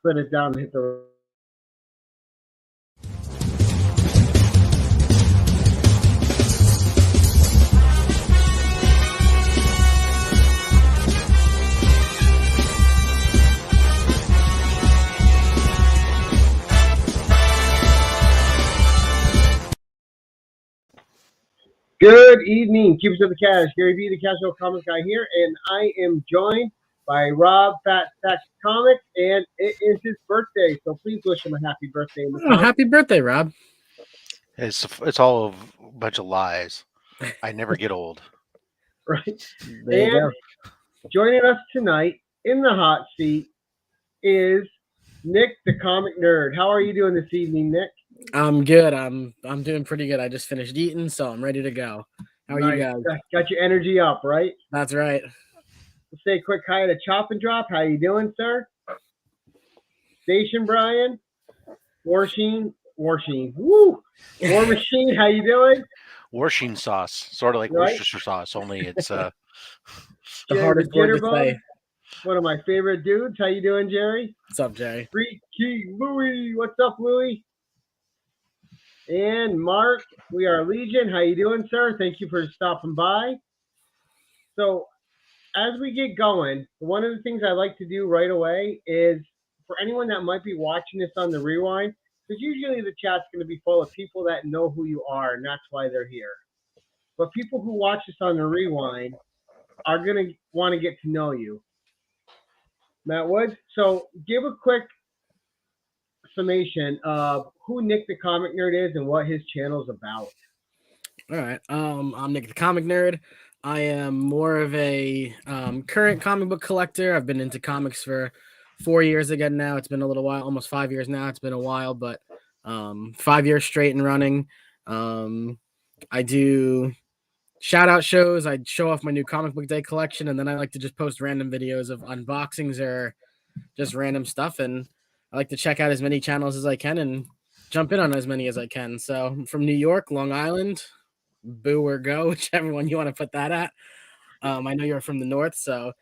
put it down and hit the. Good evening, Keepers of the Cash. Gary V, the Casual Comics Guy here, and I am joined by Rob Fat Stax Comics, and it is his birthday, so please wish him a happy birthday. Happy birthday, Rob. It's all a bunch of lies. I never get old. Right. There you go. Joining us tonight in the hot seat is Nick, the comic nerd. How are you doing this evening, Nick? I'm good. I'm doing pretty good. I just finished eating, so I'm ready to go. How are you guys? Got your energy up, right? That's right. Let's say a quick hi to Chop and Drop. How you doing, sir? Station Brian. Warsheen. Woo! War Machine. How you doing? Warsheen sauce, sort of like Worcestershire sauce, only it's the hardest word to say. One of my favorite dudes. How you doing, Jerry? What's up, Jerry? Freaky Louie. What's up, Louie? And Mark, we are Legion. How you doing, sir? Thank you for stopping by. So, as we get going, one of the things I like to do right away is, for anyone that might be watching this on the rewind, because usually the chat's going to be full of people that know who you are, and that's why they're here. But people who watch this on the rewind are going to want to get to know you. Matt Woods, so give a quick summation of who Nick the Comic Nerd is and what his channel's about. All right. I'm Nick the Comic Nerd. I am more of a current comic book collector. I've been into comics for 4 years again now. It's been a little while, almost 5 years now. It's been a while, but 5 years straight and running. I do shout out shows. I show off my new comic book day collection, and then I like to just post random videos of unboxings or just random stuff. And I like to check out as many channels as I can and jump in on as many as I can. So I'm from New York, Long Island, boo or go, whichever one you want to put that at. I know you're from the north, so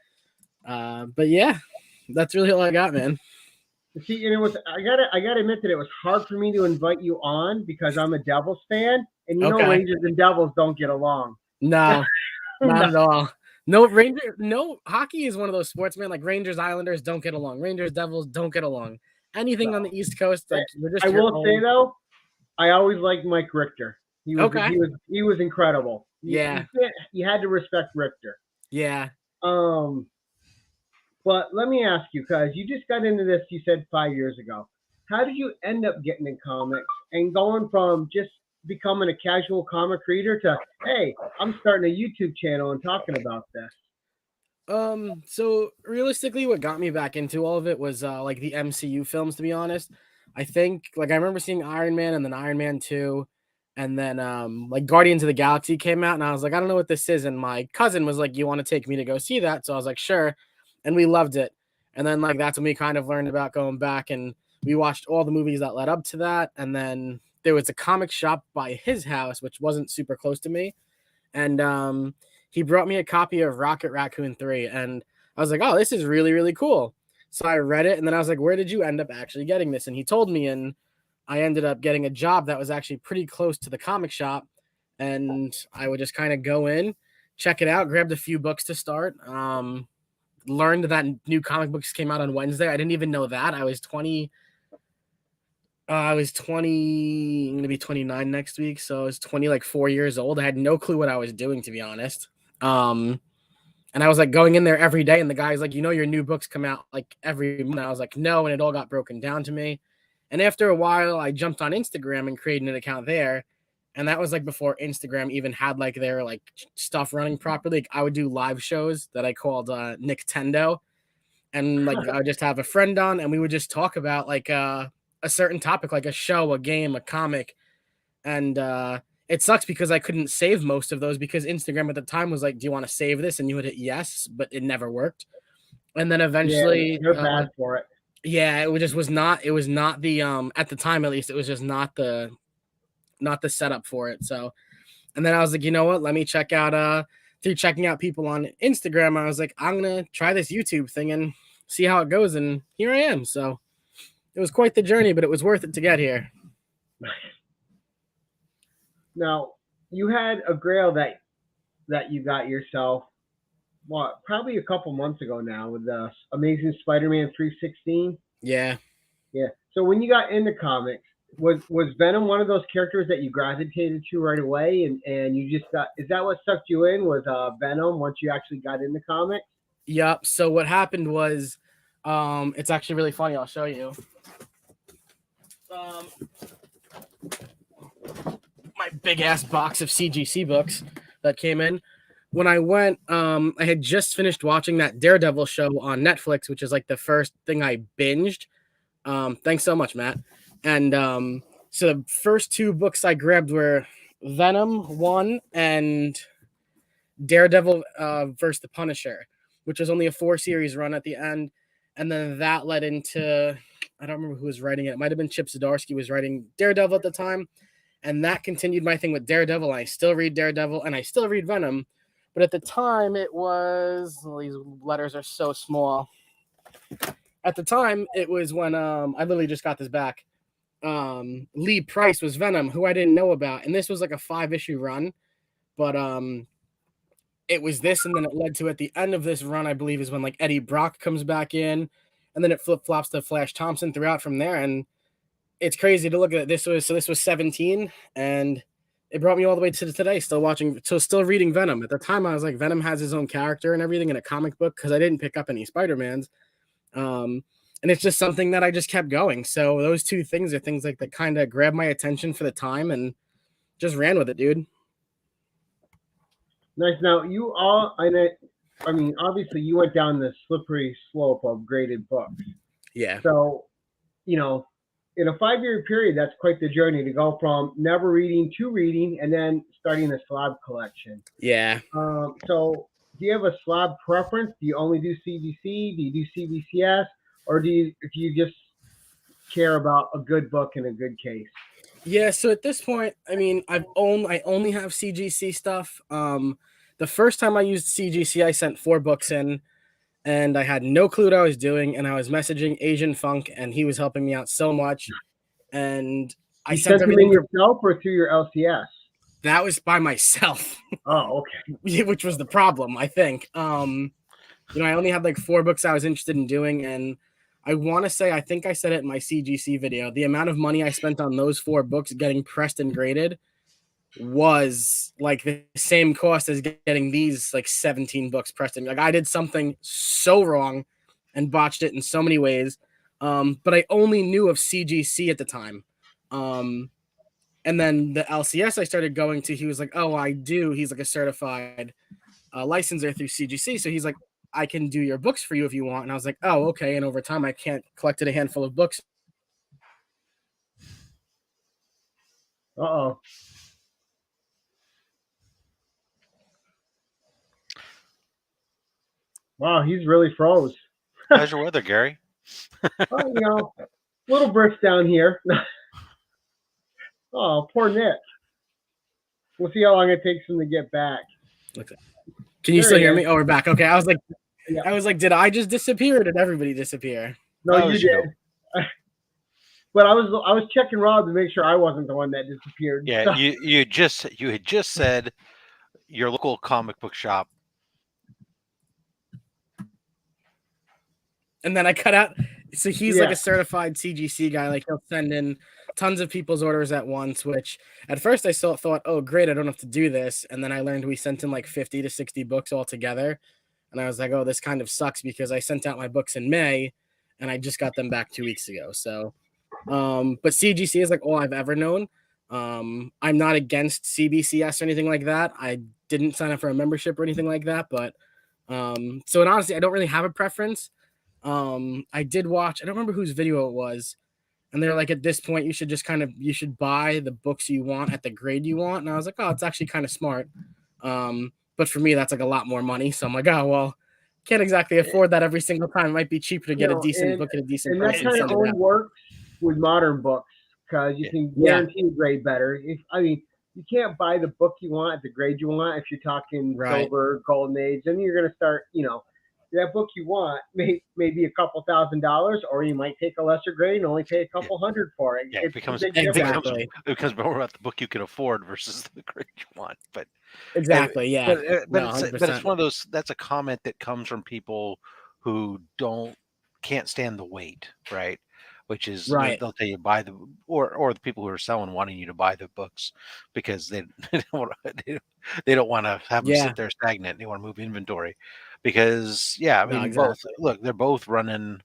but yeah, that's really all I got, man. See, and it was I gotta admit that it was hard for me to invite you on because I'm a Devils fan, and you know Rangers and Devils don't get along. No, not at all. No, hockey is one of those sports, man. Like Rangers, Islanders don't get along. Rangers, Devils don't get along. Anything on the East Coast, like I will say though, I always liked Mike Richter. He was incredible. Yeah, you had to respect Richter. Yeah. But let me ask you, because you just got into this, you said 5 years ago. How did you end up getting in comics and going from just becoming a casual comic reader to, hey, I'm starting a YouTube channel and talking about this? So realistically, what got me back into all of it was like the MCU films, to be honest. I think like I remember seeing Iron Man and then Iron Man 2, and then like Guardians of the Galaxy came out, and I was like, I don't know what this is. And my cousin was like, you want to take me to go see that? So I was like, sure. And we loved it. And then like that's when we kind of learned about going back, and we watched all the movies that led up to that. And then there was a comic shop by his house, which wasn't super close to me. And he brought me a copy of Rocket Raccoon 3, and I was like, oh, this is really, really cool. So I read it, and then I was like, where did you end up actually getting this? And he told me, and I ended up getting a job that was actually pretty close to the comic shop, and I would just kind of go in, check it out, grabbed a few books to start, learned that new comic books came out on Wednesday. I didn't even know that. I was 20. I'm going to be 29 next week, so I was 4 years old. I had no clue what I was doing, to be honest. And I was like going in there every day, and the guy's like, your new books come out like every month. I was like, no, and it all got broken down to me. And after a while, I jumped on Instagram and created an account there, and that was like before Instagram even had like their like stuff running properly. Like, I would do live shows that I called Nintendo, and like I would just have a friend on, and we would just talk about like a certain topic, like a show, a game, a comic, and it sucks because I couldn't save most of those because Instagram at the time was like, do you want to save this? And you would hit yes, but it never worked. And then eventually you're bad for it. Yeah, it just was not, it was not the, at the time, at least, it was just not the setup for it. So, and then I was like, you know what, let me check out, through checking out people on Instagram, I was like, I'm going to try this YouTube thing and see how it goes. And here I am. So It was quite the journey, but it was worth it to get here. Now, you had a Grail that you got yourself, what, probably a couple months ago now with the Amazing Spider-Man 316. Yeah. Yeah. So when you got into comics, was Venom one of those characters that you gravitated to right away, and you just got? Is that what sucked you in? Was Venom once you actually got into comics? Yep. So what happened was, it's actually really funny. I'll show you. My big ass box of CGC books that came in. When I went, I had just finished watching that Daredevil show on Netflix, which is like the first thing I binged. Thanks so much, Matt. And so the first two books I grabbed were Venom 1 and Daredevil versus the Punisher, which was only a 4-series run at the end. And then that led into, I don't remember who was writing it. It might have been Chip Zdarsky was writing Daredevil at the time. And that continued my thing with Daredevil. I still read Daredevil and I still read Venom. But at the time, it was, these letters are so small. At the time, it was when I literally just got this back. Lee Price was Venom, who I didn't know about. And this was like a 5-issue run. But it was this, and then it led to, at the end of this run, I believe, is when like Eddie Brock comes back in. And then it flip-flops to Flash Thompson throughout from there. And it's crazy to look at. This was 17, and it brought me all the way to today, still reading Venom. At the time, I was like, Venom has his own character and everything in a comic book because I didn't pick up any Spider-Mans. And it's just something that I just kept going. So those two things are things like that kind of grabbed my attention for the time and just ran with it, dude. Nice. Now you all, I mean, obviously you went down the slippery slope of graded books. Yeah. So, you know, in a 5-year period, that's quite the journey to go from never reading to reading and then starting a Slob collection. Yeah. So do you have a Slob preference? Do you only do CBC? Do you do CBCS? Or do you just care about a good book and a good case? Yeah, so at this point, I mean, I only have CGC stuff. The first time I used CGC, I sent 4 books in, and I had no clue what I was doing, and I was messaging Asian Funk, and he was helping me out so much. And I sent them in yourself or through your LCS? That was by myself. Oh, okay. Which was the problem, I think. I only had like 4 books I was interested in doing, and I want to say, I think I said it in my CGC video, the amount of money I spent on those 4 books getting pressed and graded was like the same cost as getting these like 17 books pressed in. Like I did something so wrong and botched it in so many ways. But I only knew of CGC at the time. And then the LCS I started going to, he was like, oh, I do. He's like a certified licensor through CGC. So he's like, I can do your books for you if you want. And I was like, oh, okay. And over time, I collected a handful of books. Uh-oh. Wow, he's really froze. How's your weather, Gary? Well, little brisk down here. Oh, poor Nick. We'll see how long it takes him to get back. Okay. Can you still hear me? Oh, we're back. Okay. I was like, did I just disappear or did everybody disappear? No, you did. But I was checking Rob to make sure I wasn't the one that disappeared. Yeah, so. you had just said your local comic book shop. And then I cut out. So he's like a certified CGC guy. Like he'll send in tons of people's orders at once, which at first I still thought, oh, great, I don't have to do this. And then I learned we sent in like 50 to 60 books all together. And I was like, oh, this kind of sucks because I sent out my books in May and I just got them back 2 weeks ago. So, but CGC is like all I've ever known. I'm not against CBCS or anything like that. I didn't sign up for a membership or anything like that. But so, and honestly, I don't really have a preference. I did watch, I don't remember whose video it was, and they're like, at this point you should buy the books you want at the grade you want. And I was like, oh, it's actually kind of smart. But for me that's like a lot more money, so I'm like, oh well, can't exactly afford that every single time. It might be cheaper to get a decent book at a decent price. And that kind of only works with modern books because you can guarantee a grade better. You can't buy the book you want at the grade you want if you're talking silver, golden age, then you're going to start, that book you want may be a couple $1,000, or you might take a lesser grade and only pay a couple hundred for it. Yeah, It's becomes a big difference. Exactly. it becomes more about the book you can afford versus the grade you want. But Exactly. Yeah. but No, it's 100%. one of those. That's a comment that comes from people who can't stand the wait, right? Which is Right. they'll tell you buy the or the people who are selling wanting you to buy the books because they don't want they don't want to have them Yeah. sit there stagnant. They want to move inventory because I No, mean exactly. they're both running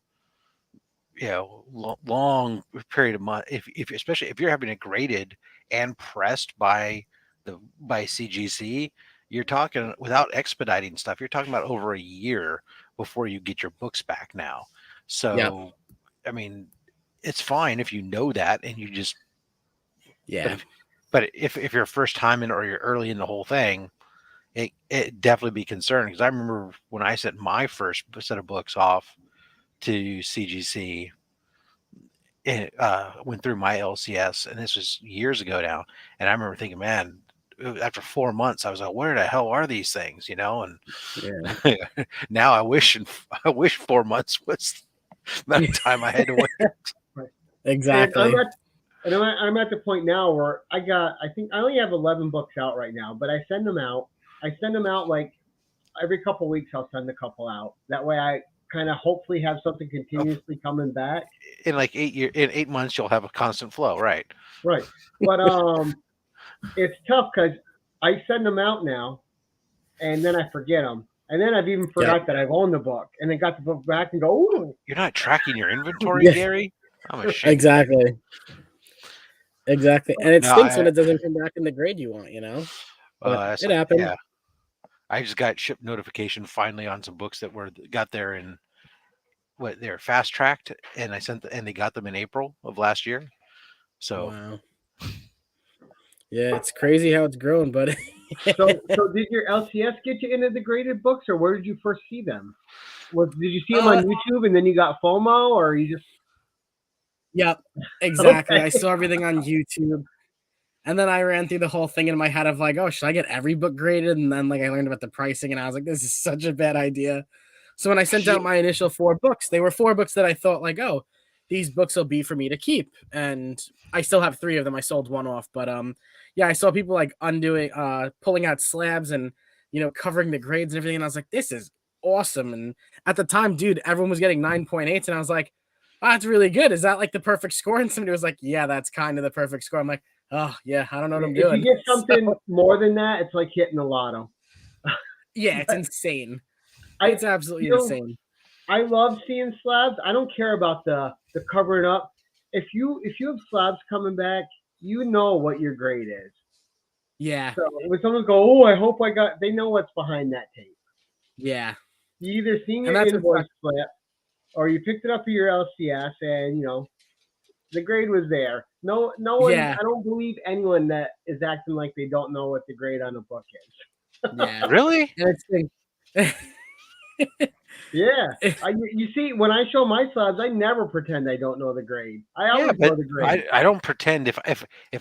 long period of month. If especially if you're having it graded and pressed by CGC, you're talking without expediting stuff. You're talking about over a year before you get your books back now. So, I mean, it's fine if you know that and you just But if you're first time in or you're early in the whole thing, it definitely be concerned because I remember when I sent my first set of books off to CGC. It went through my LCS, and this was years ago now. And I remember thinking, man, after 4 months, I was like, where the hell are these things? And now I wish 4 months was the amount of time I had to wait. Right. Exactly. And I'm at the point now where I think I only have 11 books out right now, but I send them out. I send them out like every couple weeks. I'll send a couple out. That way, I kind of hopefully have something continuously coming back. In like 8 months, you'll have a constant flow, right? Right. But it's tough because I send them out now, and then I forget them, and then I've even forgot that I've owned the book, and then got the book back and go, ooh. You're not tracking your inventory, Gary. I'm ashamed. Exactly. And it stinks when it doesn't come back in the grade you want, But it happens. Yeah. I just got ship notification finally on some books that got there in they're fast tracked, and they got them in April of last year. So wow. Yeah, it's crazy how it's growing, buddy. So did your LCS get you into the graded books, or where did you first see them? Did you see them on YouTube and then you got FOMO, or you just? Yep, exactly. Okay. I saw everything on YouTube, and then I ran through the whole thing in my head of like, oh, should I get every book graded? And then I learned about the pricing, and I was like, this is such a bad idea. So when I sent out my initial 4 books, they were 4 books that I thought like, oh, these books will be for me to keep, and I still have 3 of them. I sold 1 off, but I saw people like pulling out slabs and covering the grades and everything, and I was like, this is awesome. And at the time, dude, everyone was getting 9.8s, and I was like, oh, that's really good. Is that like the perfect score? And somebody was like, yeah, that's kind of the perfect score. I'm like, oh yeah, I don't know what I'm doing. If you get something more than that, it's like hitting the lotto. Yeah, it's insane. It's absolutely insane. I love seeing slabs. I don't care about the covering up. If you have slabs coming back, you know what your grade is. Yeah. So when someone go, oh, I hope they know what's behind that tape. Yeah. You either seen your invoice slip, or you picked it up for your LCS, and the grade was there. No one. Yeah. I don't believe anyone that is acting like they don't know what the grade on a book is. Yeah. Really? Yeah. You see, when I show my slabs, I never pretend I don't know the grade. I always know the grade. I don't pretend if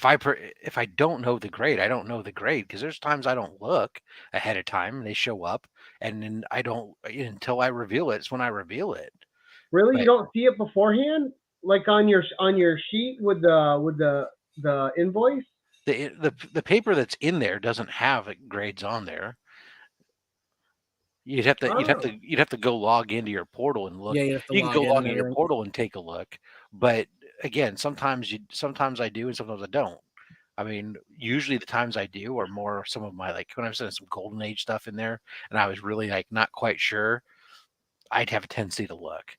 I don't know the grade, I don't know the grade, because there's times I don't look ahead of time and they show up, and then I don't until I reveal it. It's when I reveal it. Really, you don't see it beforehand, like on your sheet with the invoice. The paper that's in there doesn't have grades on there. You'd have to go log into your portal and look. Yeah, you can go log into your portal and take a look. But again, sometimes I do and sometimes I don't. I mean, usually the times I do are more some of my, like when I was sending some Golden Age stuff in there and I was really like not quite sure, I'd have a tendency to look.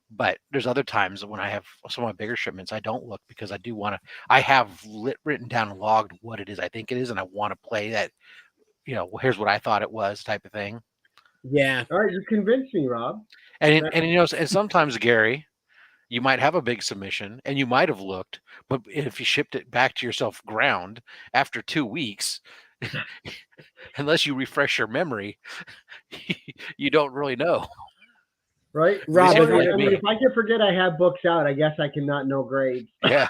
But there's other times when I have some of my bigger shipments, I don't look because I do want to. I have written down and logged what it is I think it is, and I want to play that. Here's what I thought it was, type of thing. Yeah. All right, you convinced me, Rob. And sometimes, Gary, you might have a big submission and you might have looked, but if you shipped it back to yourself ground after 2 weeks, unless you refresh your memory, you don't really know. Right, Rob. If I can forget I have books out, I guess I cannot know grades. Yeah.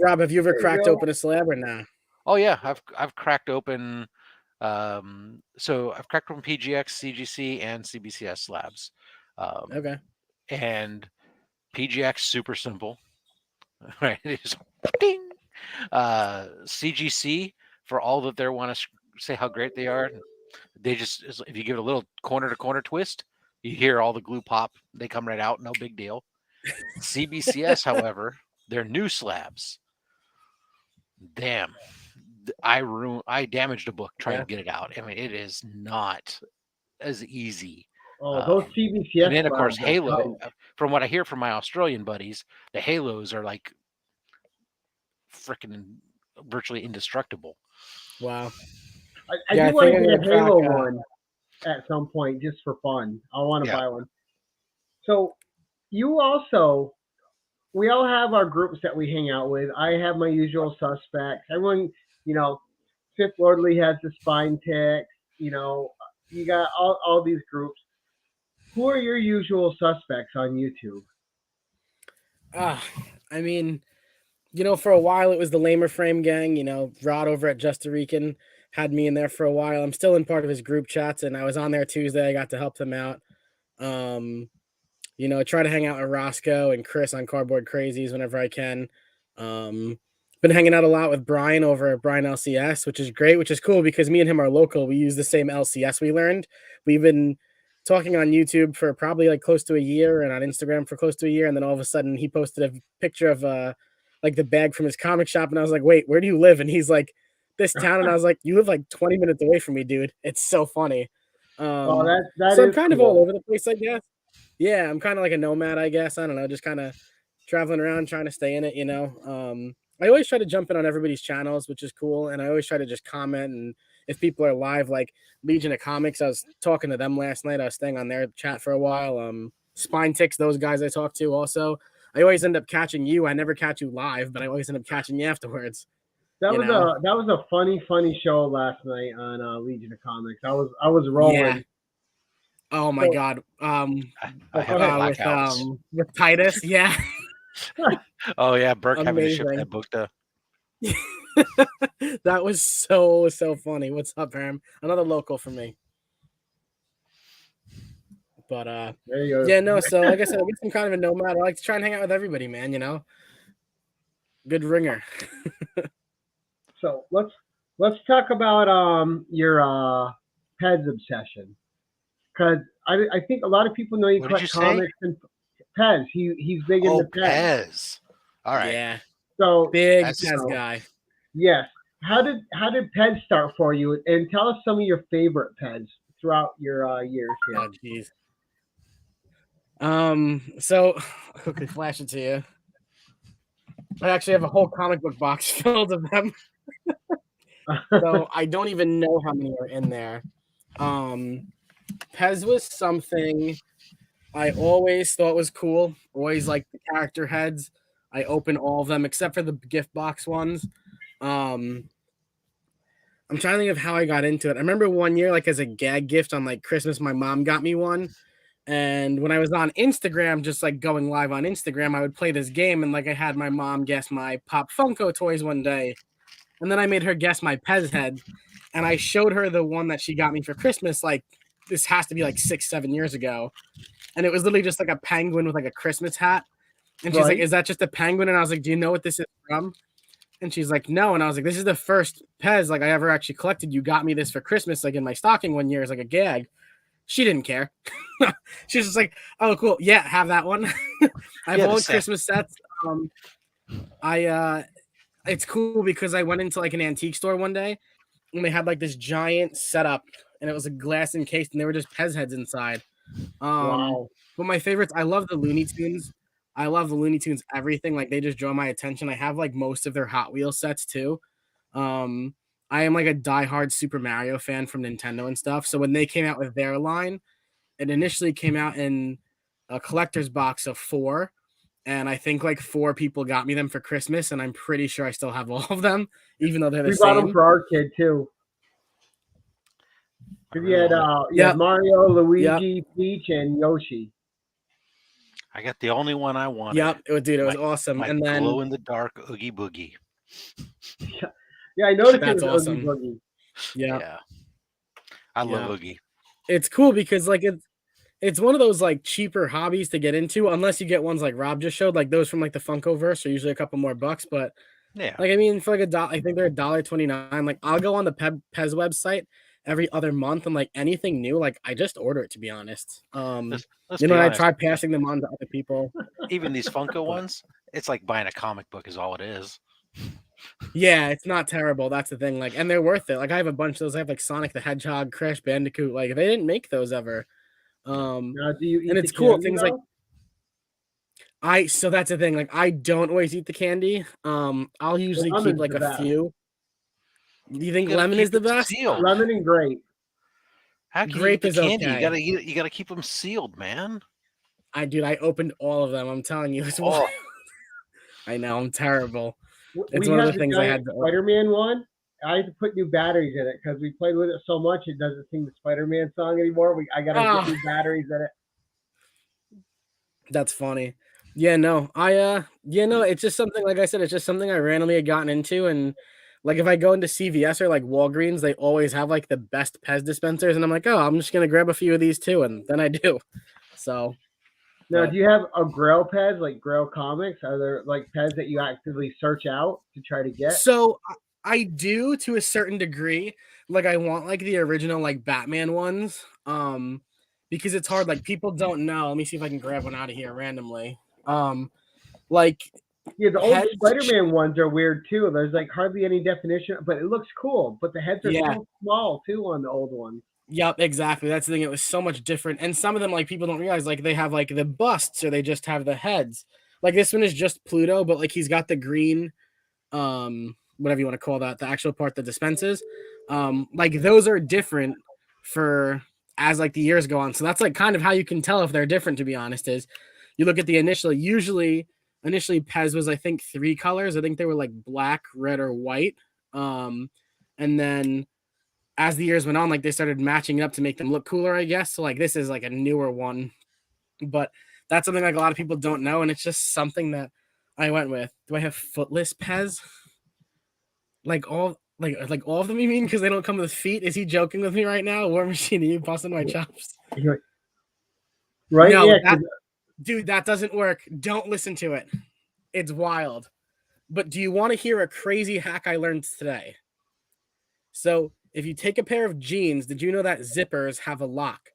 Rob, have you ever cracked open a slab or not? Oh yeah, I've cracked open So I've cracked from PGX, CGC, and CBCS slabs. Okay. And PGX super simple, right? It's ding. CGC for all that they want to say how great they are. They just, if you give it a little corner to corner twist, you hear all the glue pop. They come right out, no big deal. CBCS, however, they're new slabs. Damn, I damaged a book trying to get it out. I mean, it is not as easy. Oh, those CBCS. And then of course Halo. From what I hear from my Australian buddies, the Halos are like freaking virtually indestructible. Wow. I do want to get a Halo one at some point just for fun. I want to buy one. So you also, we all have our groups that we hang out with. I have my usual suspects. Everyone, Fifth Lordly has the Spine Ticks. You got all these groups. Who are your usual suspects on YouTube? I mean, for a while it was the Lamer Frame Gang. Rod over at Just a Rican had me in there for a while. I'm still in part of his group chats, and I was on there Tuesday. I got to help them out. Try to hang out with Roscoe and Chris on Cardboard Crazies whenever I can. Been hanging out a lot with Brian over at Brian LCS, which is great, which is cool because me and him are local. We use the same LCS we learned. We've been talking on YouTube for probably like close to a year and on Instagram for close to a year. And then all of a sudden he posted a picture of like the bag from his comic shop. And I was like, wait, where do you live? And he's like, this town. And I was like, you live like 20 minutes away from me, dude. It's so funny. So I'm kind of all over the place, I guess. Yeah, I'm kind of like a nomad, I guess. I don't know, just kind of traveling around, trying to stay in it, I always try to jump in on everybody's channels, which is cool. And I always try to just comment. And if people are live, like Legion of Comics, I was talking to them last night. I was staying on their chat for a while. Spine Ticks, those guys I talk to also. I always end up catching you. I never catch you live, but I always end up catching you afterwards. That was a funny show last night on Legion of Comics. I was rolling. Yeah. Oh my God. I have with Titus, yeah. Oh yeah, Burke having to ship that book to. That was so funny. What's up, Pam? Another local for me. But there you go. Yeah, no. So like I said, I guess I'm kind of a nomad. I like to try and hang out with everybody, man. Good ringer. So let's talk about your Pez obsession, because I think a lot of people know you collect comics and Pez. He's big into Pez. All right. Yeah. So big Pez guy. Yes. How did Pez start for you? And tell us some of your favorite Pez throughout your years here. Oh, jeez. So I'll quickly flash it to you. I actually have a whole comic book box filled of them. So I don't even know how many are in there. Pez was something I always thought was cool. Always liked the character heads. I open all of them except for the gift box ones. I'm trying to think of how I got into it. I remember one year, like as a gag gift on like Christmas, my mom got me one. And when I was on Instagram, just like going live on Instagram, I would play this game. And like I had my mom guess my Pop Funko toys one day. And then I made her guess my Pez head. And I showed her the one that she got me for Christmas. Like this has to be like 6-7 years ago. And it was literally just like a penguin with like a Christmas hat. And she's like, is that just a penguin? And I was like, do you know what this is from? And she's like, no. And I was like, this is the first Pez like I ever actually collected. You got me this for Christmas, like in my stocking one year as like a gag. She didn't care. She's just like, oh, cool. Yeah, have that one. I have all the Christmas sets. It's cool because I went into like an antique store one day and they had like this giant setup and it was a glass encased and they were just Pez heads inside. Wow. But my favorites, I love the Looney Tunes. I love the Looney Tunes, everything. Like they just draw my attention. I have like most of their Hot Wheels sets too. I am like a diehard Super Mario fan from Nintendo and stuff. So when they came out with their line, it initially came out in a collector's box of 4. And I think like 4 people got me them for Christmas. And I'm pretty sure I still have all of them, even though they're the same. We bought them for our kid too. You had Mario, Luigi, Peach, and Yoshi. I got the only one I wanted. Yep, dude, it was awesome. And then glow in the dark Oogie Boogie. Yeah, I noticed that's it was awesome. Oogie Boogie. Yeah. I love Yeah. Oogie. It's cool because like it's one of those like cheaper hobbies to get into, unless you get ones like Rob just showed, like those from like the Funkoverse are usually a couple more bucks. But Yeah. like I mean, for like a dollar, I think they're $1.29. Like I'll go on the Pez website every other month and like anything new, like I just order it to be honest. Let's You know, be I honest. try passing them on to other people. Even these Funko ones, it's like buying a comic book is all it is. Yeah, it's not terrible. That's the thing. Like, and they're worth it. Like I have a bunch of those. I have like Sonic the Hedgehog, Crash Bandicoot. Like they didn't make those ever. Now, do you eat And the it's cool. candy, Things though? like so that's the thing. Like I don't always eat the candy. I'll usually keep Lemon's like the a best. few. Do you think You gotta lemon keep is the it best? sealed. Lemon and grape. How can you eat Grape the is candy? okay. You gotta keep them sealed, man. I opened all of them. I'm telling you, it's Oh, I know I'm terrible. It's We one of have the the things I giant had to. Spider-Man one. I had to put new batteries in it because we played with it so much it doesn't sing the Spider-Man song anymore. I got to Ah. get new batteries in it. That's funny. Yeah, no, it's just something like I said, it's just something I randomly had gotten into, and like if I go into CVS or like Walgreens, they always have like the best Pez dispensers, and I'm like, oh, I'm just gonna grab a few of these too, and then I do. So, Now, but do you have a Grail Pez like Grail Comics? Are there like Pez that you actively search out to try to get? so I do to a certain degree. Like I want like the original like Batman ones, because it's hard. Like people don't know. Let me see if I can grab one out of here randomly. Like Yeah, the old heads. Spider-Man ones are weird too. There's like hardly any definition, but it looks cool. But the heads are Yeah. so small too on the old ones. Yep, exactly. That's the thing. It was so much different. And some of them, like, people don't realize, like, they have, like, the busts or they just have the heads. Like, this one is just Pluto, but, like, he's got the green, whatever you want to call that, the actual part that dispenses. Like, those are different for as, like, the years go on. So that's, like, kind of how you can tell if they're different, to be honest, is you look at the initial, initially Pez was, I think, 3 colors. I think they were, like, black, red, or white. And then as the years went on, like they started matching up to make them look cooler, I guess. So like this is like a newer one, but that's something like a lot of people don't know, and it's just something that I went with. Do I have footless Pez? Like all of them? You mean because they don't come with feet? Is he joking with me right now? War Machine, are you busting my chops? Right? No, Yeah. dude, that doesn't work. Don't listen to it. It's wild. But do you want to hear a crazy hack I learned today? So if you take a pair of jeans, did you know that zippers have a lock?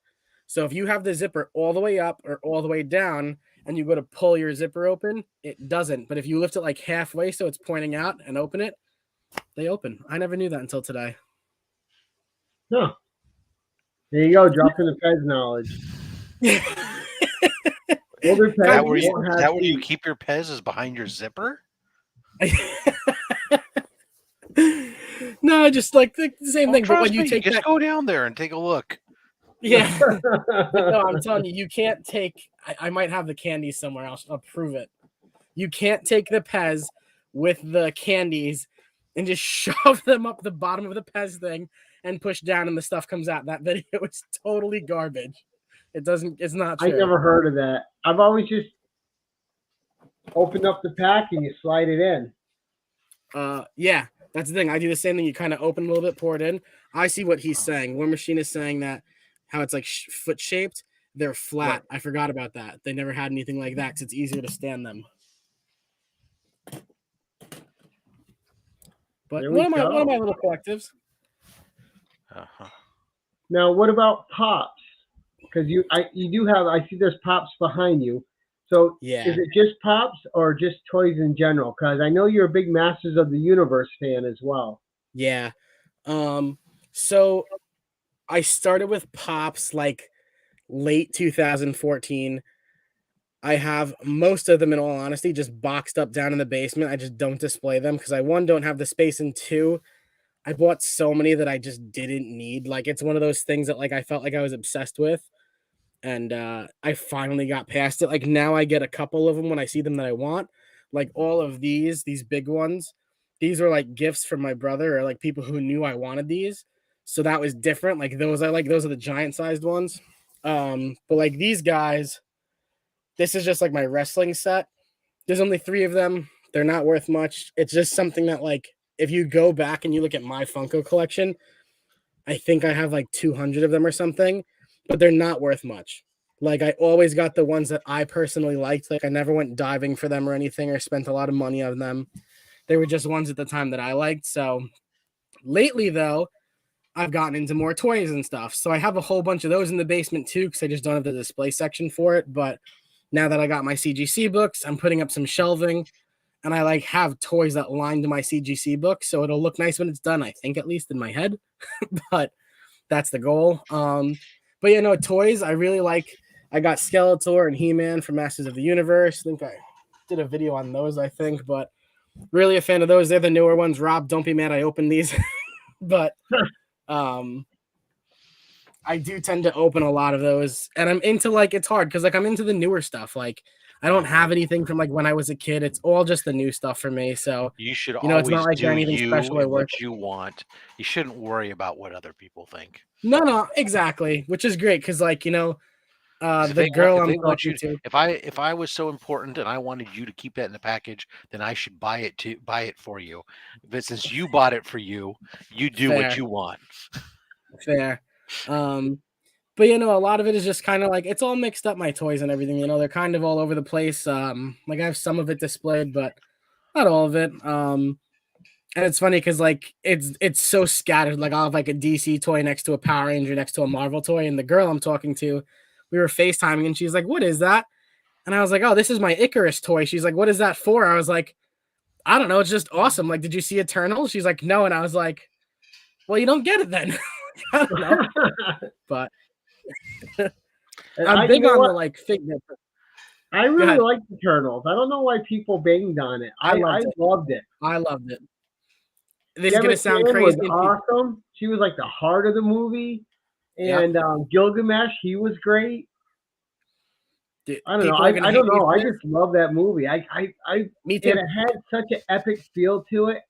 So if you have the zipper all the way up or all the way down and you go to pull your zipper open, it doesn't. But if you lift it like halfway so it's pointing out and open it, they open. I never knew that until today. Huh. There you go, dropping the Pez knowledge. Older is Pez that where you feet. keep your Pez is behind your zipper? No, just like the same thing. But when you take just that, go down there and take a look. yeah. No, I'm telling you, you can't take. I might have the candies somewhere else. I'll prove it. You can't take the Pez with the candies and just shove them up the bottom of the Pez thing and push down, and the stuff comes out. That video is totally garbage. It doesn't. It's not true. I never heard of that. I've always just opened up the pack and you slide it in. Yeah, that's the thing. I do the same thing. You kind of open a little bit, pour it in. I see what he's saying. War Machine is saying that how it's like foot shaped. They're flat. Right. I forgot about that. They never had anything like that because it's easier to stand them. But one of my little collectives. Uh-huh. Now, what about pops? Because you do have. I see there's pops behind you. So yeah, is it just pops or just toys in general? Because I know you're a big Masters of the Universe fan as well. Yeah. So I started with pops like late 2014. I have most of them, in all honesty, just boxed up down in the basement. I just don't display them because I, one, don't have the space, and two, I bought so many that I just didn't need. Like, it's one of those things that like I felt like I was obsessed with, and I finally got past it. Like, now I get a couple of them when I see them that I want. Like, all of these big ones, these were like gifts from my brother or like people who knew I wanted these. So that was different. Like, those are the giant sized ones. But like these guys, this is just like my wrestling set. There's only 3 of them. They're not worth much. It's just something that, like, if you go back and you look at my Funko collection, I think I have like 200 of them or something, but they're not worth much. Like I always got the ones that I personally liked. Like I never went diving for them or anything or spent a lot of money on them. They were just ones at the time that I liked. So lately though, I've gotten into more toys and stuff. So I have a whole bunch of those in the basement too, because I just don't have the display section for it. But now that I got my CGC books, I'm putting up some shelving and I like have toys that line to my CGC books. So it'll look nice when it's done, I think, at least in my head. But that's the goal. But yeah, no, toys, I really like. I got Skeletor and He-Man from Masters of the Universe. I think I did a video on those, I think, but really a fan of those. They're the newer ones. Rob, don't be mad I opened these. But I do tend to open a lot of those. And I'm into like it's hard because like I'm into the newer stuff. Like I don't have anything from like when I was a kid. It's all just the new stuff for me. So You should you know, it's always not like do anything you special or and worth what you want. You shouldn't worry about what other people think. No, exactly. Which is great because like, you know, If the they want, girl if I'm they want talking you, to. if I was so important and I wanted you to keep that in the package, then I should buy it for you. But since you bought it for you, you do what Fair. you want. Fair. But you know, a lot of it is just kind of like it's all mixed up, my toys and everything. You know, they're kind of all over the place. Like I have some of it displayed, but not all of it. And it's funny because like it's so scattered. Like I'll have like a DC toy next to a Power Ranger next to a Marvel toy, and the girl I'm talking to, we were FaceTiming, and she's like, "What is that?" And I was like, "Oh, this is my Icarus toy." She's like, "What is that for?" I was like, "I don't know. It's just awesome. Like, did you see Eternal?" She's like, "No," and I was like, "Well, you don't get it then." I don't know, but I'm big on the like figure. I really like the Turtles. I don't know why people banged on it. I loved it. I loved it. This is Gemma gonna sound Chan crazy. was awesome. She was like the heart of the movie. And Gilgamesh, he was great. Dude, I don't know. I don't know. I just love that movie. Me too. And it had such an epic feel to it.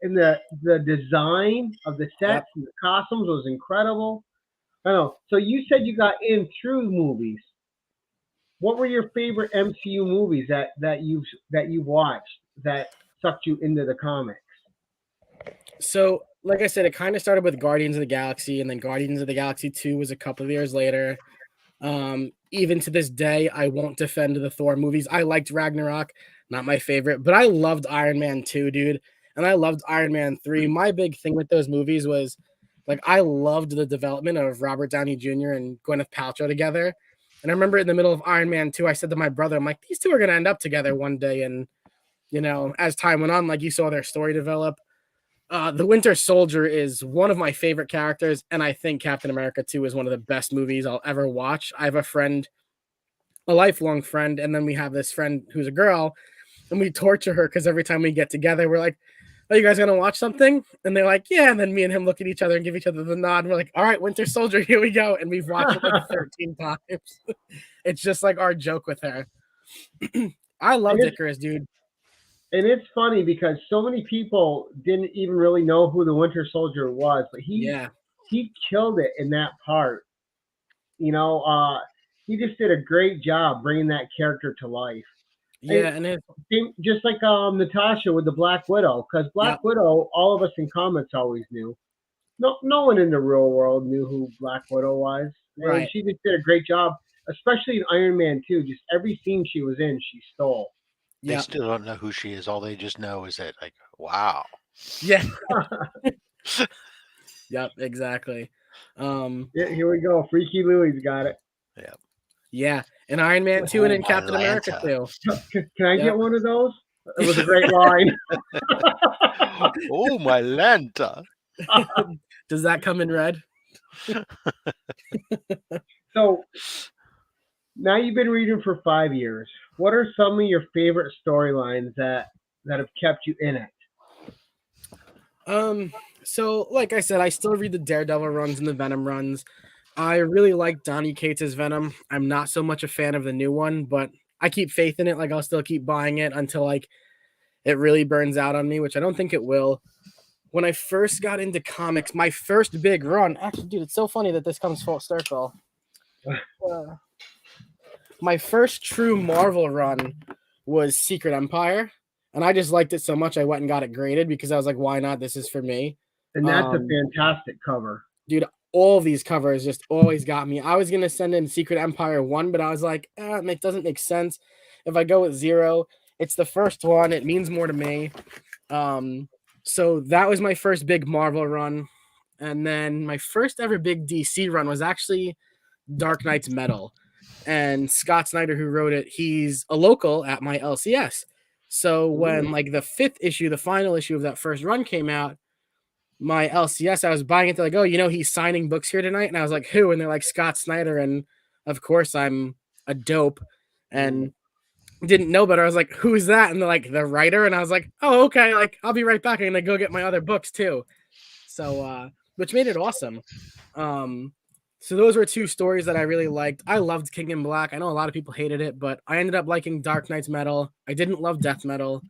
And the design of the sets and the costumes was incredible. I don't know. So you said you got in through movies. What were your favorite MCU movies that you watched that sucked you into the comics? So, like I said, it kind of started with Guardians of the Galaxy, and then Guardians of the Galaxy 2 was a couple of years later. Even to this day, I won't defend the Thor movies. I liked Ragnarok, not my favorite, but I loved Iron Man 2, dude. And I loved Iron Man 3. My big thing with those movies was like I loved the development of Robert Downey Jr. and Gwyneth Paltrow together. And I remember in the middle of Iron Man 2, I said to my brother, I'm like, these two are gonna end up together one day. And you know, as time went on, like you saw their story develop. The Winter Soldier is one of my favorite characters, and I think Captain America 2 is one of the best movies I'll ever watch. I have a friend, a lifelong friend, and then we have this friend who's a girl, and we torture her because every time we get together, we're like, are you guys going to watch something? And they're like, yeah. And then me and him look at each other and give each other the nod. And we're like, all right, Winter Soldier, here we go. And we've watched it like 13 times. It's just like our joke with her. I love Icarus, dude. And it's funny because so many people didn't even really know who the Winter Soldier was, but he killed it in that part. You know, he just did a great job bringing that character to life. Yeah, and just like Natasha with the Black Widow, because Black Widow, all of us in comics always knew. No one in the real world knew who Black Widow was, and she just did a great job, especially in Iron Man 2. Just every scene she was in, she stole. They still don't know who she is. All they just know is that, like, wow. Yeah. Yep, exactly. Here we go. Freaky Louie's got it. Yeah. Yeah. And Iron Man 2 and in Captain America 2. Can I get one of those? It was a great line. Oh, my Lanta. Does that come in red? So now you've been reading for 5 years. What are some of your favorite storylines that have kept you in it? So like I said, I still read the Daredevil runs and the Venom runs. I really like Donny Cates' Venom. I'm not so much a fan of the new one, but I keep faith in it. Like I'll still keep buying it until like it really burns out on me, which I don't think it will. When I first got into comics, my first big run, actually, dude, it's so funny that this comes full circle. My first true Marvel run was Secret Empire, and I just liked it so much I went and got it graded because I was like, why not? This is for me. And that's a fantastic cover. dude, all of these covers just always got me. I was gonna send in Secret Empire 1, but I was like, it doesn't make sense. If I go with 0, it's the first one. It means more to me. So that was my first big Marvel run. And then my first ever big DC run was actually Dark Knight's Metal. And Scott Snyder, who wrote it, he's a local at my LCS. So when like the 5th issue, the final issue of that first run came out, my LCS, I was buying it. They're like, oh, he's signing books here tonight. And I was like, who? And they're like, Scott Snyder. And of course, I'm a dope and didn't know better. I was like, who's that? And they're like, the writer. And I was like, oh, okay. Like, I'll be right back. I'm going to go get my other books too. So, which made it awesome. So those were 2 stories that I really liked. I loved King in Black. I know a lot of people hated it, but I ended up liking Dark Knight's Metal. I didn't love Death Metal.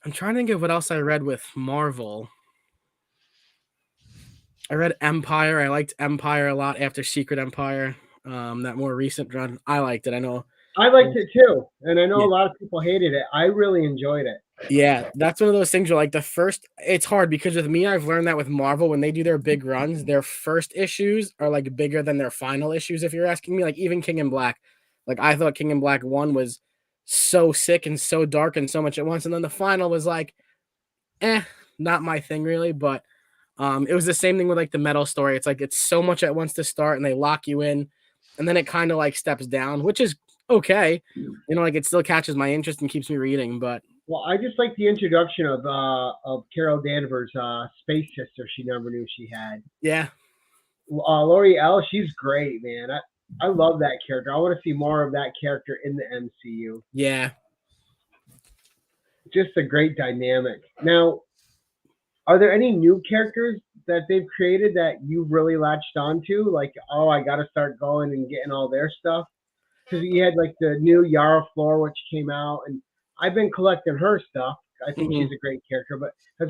I'm trying to think of what else I read with Marvel. I read Empire. I liked Empire a lot after Secret Empire. That more recent run. I liked it. I know. I liked it too. And I know a lot of people hated it. I really enjoyed it. Yeah, that's one of those things where like it's hard because with me, I've learned that with Marvel, when they do their big runs, their first issues are like bigger than their final issues. If you're asking me, like even King in Black, like I thought King in Black 1 was so sick and so dark and so much at once. And then the final was like, not my thing really. But it was the same thing with like the Metal story. It's like it's so much at once to start and they lock you in. And then it kind of like steps down, which is okay. Like it still catches my interest and keeps me reading. But well, I just like the introduction of Carol Danvers' space sister she never knew she had. Yeah. Lori L, she's great, man. I love that character. I want to see more of that character in the MCU. Yeah. Just a great dynamic. Now, are there any new characters that they've created that you really latched onto? Like, oh, I got to start going and getting all their stuff? Because you had like the new Yara Flor, which came out, and I've been collecting her stuff. I think she's a great character. But has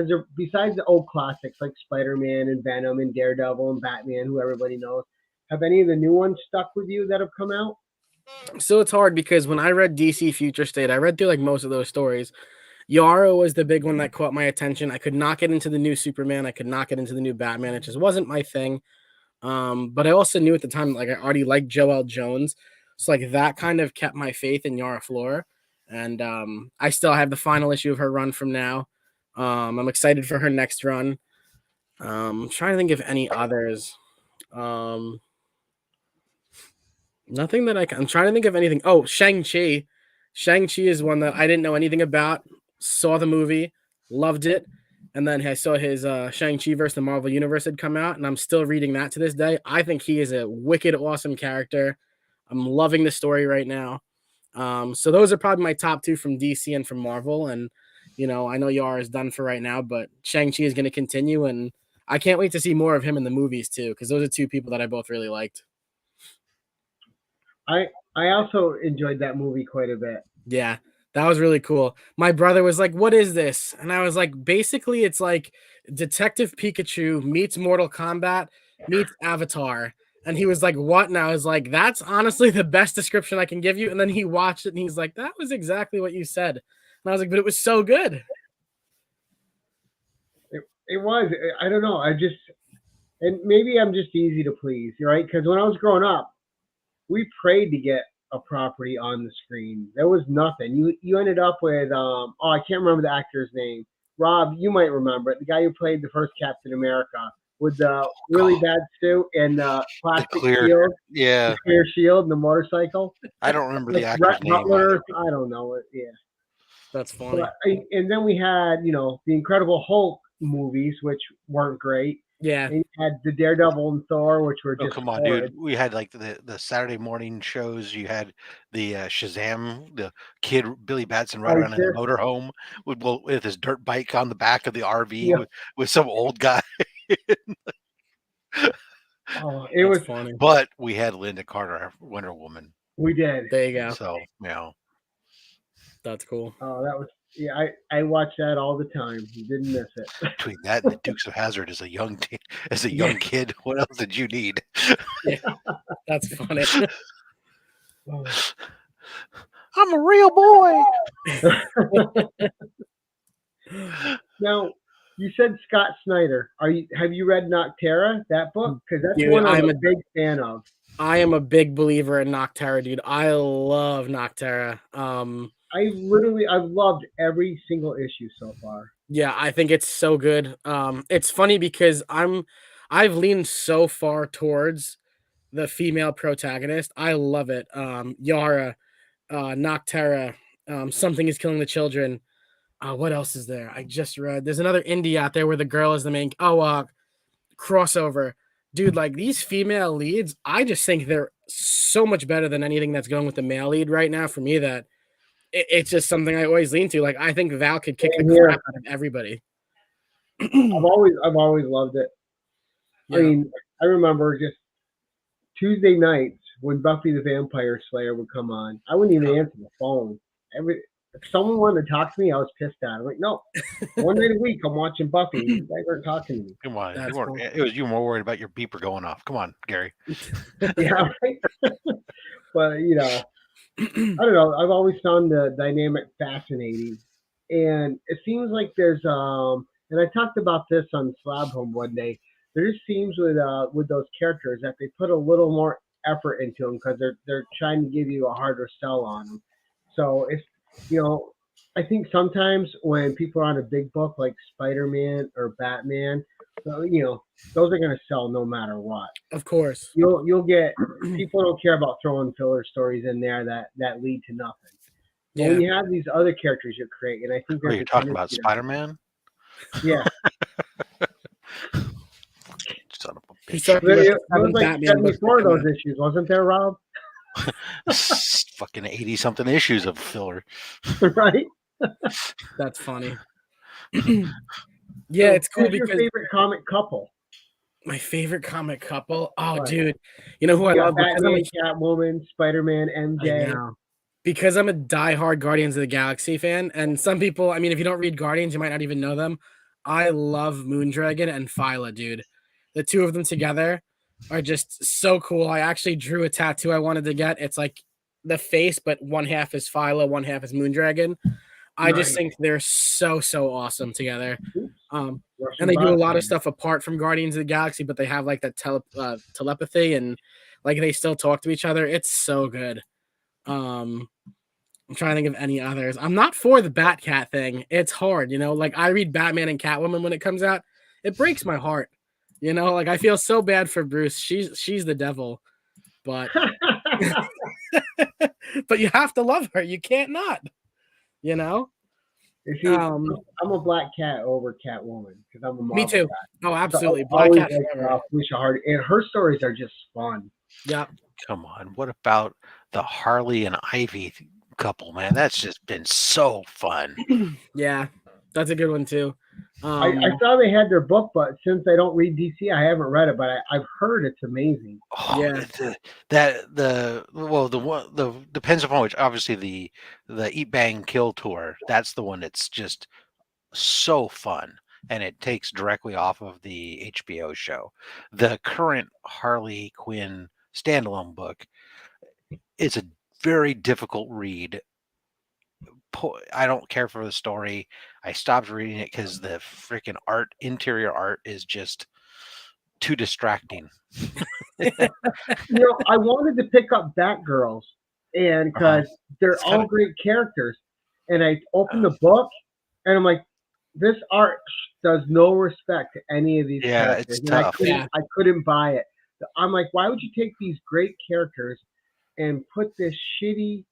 there besides the old classics like Spider-Man and Venom and Daredevil and Batman, who everybody knows, have any of the new ones stuck with you that have come out? So it's hard because when I read DC Future State, I read through like most of those stories. Yara was the big one that caught my attention. I could not get into the new Superman. I could not get into the new Batman. It just wasn't my thing. But I also knew at the time, like I already liked Joelle Jones. So like that kind of kept my faith in Yara Flor. And I still have the final issue of her run from now. I'm excited for her next run. I'm trying to think of any others. Nothing that I'm trying to think of anything. Oh, Shang-Chi. Shang-Chi is one that I didn't know anything about. Saw the movie, loved it. And then I saw his Shang-Chi versus the Marvel Universe had come out, and I'm still reading that to this day. I think he is a wicked, awesome character. I'm loving the story right now. So those are probably my top 2 from DC and from Marvel. And, I know Yara is done for right now, but Shang-Chi is going to continue. And I can't wait to see more of him in the movies too, because those are 2 people that I both really liked. I also enjoyed that movie quite a bit. Yeah, that was really cool. My brother was like, what is this? And I was like, basically, it's like Detective Pikachu meets Mortal Kombat meets Avatar. And he was like, what? And I was like, that's honestly the best description I can give you. And then he watched it and he's like, that was exactly what you said. And I was like, but it was so good. It was. I don't know. And maybe I'm just easy to please, right? Because when I was growing up, we prayed to get a property on the screen. There was nothing. You ended up with I can't remember the actor's name. Rob, you might remember it. The guy who played the first Captain America with the really bad suit and the plastic shield. Yeah. The clear shield and the motorcycle. I don't remember the Brett actor's name. Butler, I don't know it. Yeah. That's funny. And then we had, the Incredible Hulk movies, which weren't great. Yeah. And you had the Daredevil and Thor, which were just come on, horrid. dude. We had like the Saturday morning shows. You had the Shazam, the kid Billy Batson right around in the motorhome with his dirt bike on the back of the RV with some old guy. It was funny. But we had Linda Carter, Wonder Woman. We did. There you go. So, that's cool. Oh, that was I watched that all the time. You didn't miss it. Between that and the Dukes of Hazzard as a young kid, what else did you need? Yeah, that's funny. I'm a real boy. Now, You said Scott Snyder. Have you read Noctera, that book? Because that's Dude, one I'm a big fan of. I am a big believer in Noctera, dude. I love Noctera. I've loved every single issue so far. Yeah, I think it's so good. It's funny because I've leaned so far towards the female protagonist. I love it. Yara, Noctera, Something is Killing the Children. What else is there? I just read. There's another indie out there where the girl is the main. Crossover, dude. Like these female leads, I just think they're so much better than anything that's going with the male lead right now for me. That it's just something I always lean to. Like I think Val could kick the crap out of everybody. I've always loved it. Yeah. I mean, I remember just Tuesday nights when Buffy the Vampire Slayer would come on. I wouldn't even answer the phone. If someone wanted to talk to me, I was pissed at. I'm like, no, one night a week I'm watching Buffy. You guys aren't talking to me. Come on, you were more worried about your beeper going off. Come on, Gary. Yeah, right. But I don't know. I've always found the dynamic fascinating, and it seems like there's and I talked about this on Slob Home one day. There just seems with those characters that they put a little more effort into them because they're trying to give you a harder sell on them. So if I think sometimes when people are on a big book like Spider-Man or Batman, those are going to sell no matter what. Of course, you'll get people don't care about throwing filler stories in there that lead to nothing. Yeah. When you have these other characters you're creating, I think you're talking about Spider-Man. Yeah. Son of a bitch. There was like 74 of those issues, wasn't there, Rob? Fucking 80-something issues of filler. Right? That's funny. Yeah, it's cool because your favorite comic couple. My favorite comic couple? Oh, right. Dude. You know who I love? Batman, Catwoman, Spider-Man, MJ. Because I'm a diehard Guardians of the Galaxy fan, and some people, I mean, if you don't read Guardians, you might not even know them. I love Moondragon and Phyla, dude. The two of them together are just so cool. I actually drew a tattoo I wanted to get. It's like the face, but one half is Phyla, one half is Moondragon. I just think they're so awesome together. And they do a lot of stuff apart from Guardians of the Galaxy, but they have like that telepathy and like they still talk to each other. It's so good. I'm trying to think of any others. I'm not for the Batcat thing. It's hard, like I read Batman and Catwoman when it comes out. It breaks my heart. Like I feel so bad for Bruce. She's the devil. But but you have to love her. You can't not. I'm a Black Cat over Catwoman because I'm a Marvel me too. Guy. Oh, absolutely. Black Cat. Felicia Hardy, and her stories are just fun. Yeah. Come on. What about the Harley and Ivy couple, man? That's just been so fun. Yeah, that's a good one too. I saw they had their book, but since I don't read DC, I haven't read it. But I've heard it's amazing. Oh, yeah, depends upon which. Obviously, the Eat Bang Kill tour. That's the one that's just so fun, and it takes directly off of the HBO show. The current Harley Quinn standalone book, it's a very difficult read. I don't care for the story. I stopped reading it because the freaking interior art is just too distracting. I wanted to pick up Batgirls, and because they're all great characters, and I opened the book, and I'm like, this art does no respect to any of these characters. It's tough. I couldn't buy it. I'm like, why would you take these great characters and put this shitty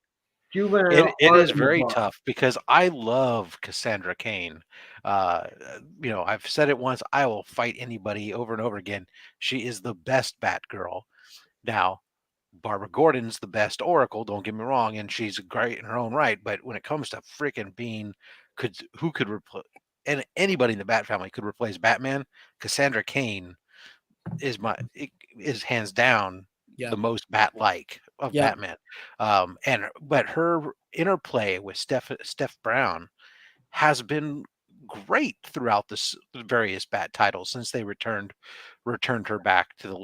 juvenile? It is very tough because I love Cassandra Cain. I've said it once. I will fight anybody over and over again. She is the best Batgirl. Now, Barbara Gordon's the best Oracle. Don't get me wrong, and she's great in her own right. But when it comes to freaking being, who could replace? And anybody in the Bat family could replace Batman. Cassandra Cain is hands down the most Bat-like of Batman. But her interplay with Steph Brown has been great throughout the various Bat titles since they returned her back to the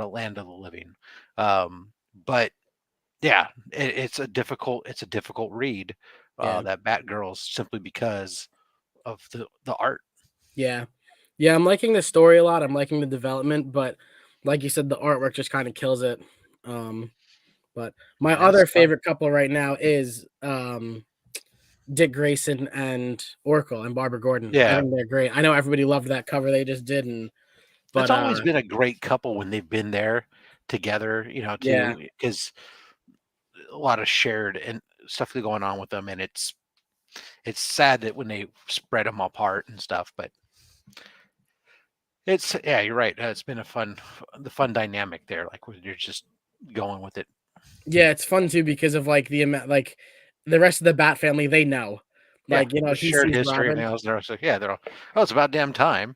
land of the living. But yeah, it's a difficult read. That Batgirls simply because of the art. Yeah. Yeah, I'm liking the story a lot. I'm liking the development, but like you said, the artwork just kind of kills it. But my Yes. other favorite couple right now is Dick Grayson and Oracle and Barbara Gordon. I Yeah. think they're great. I know everybody loved that cover they just did, It's but always been a great couple when they've been there together, yeah, because a lot of shared and stuff going on with them, and it's sad that when they spread them apart and stuff, but yeah, you're right. It's been the fun dynamic there, like when you're just going with it. yeah, it's fun too because of like the amount, like the rest of the Bat family, they know, Yeah, like the he shared sees history and Robin. else. They're like, yeah, they're all, oh, it's about damn time.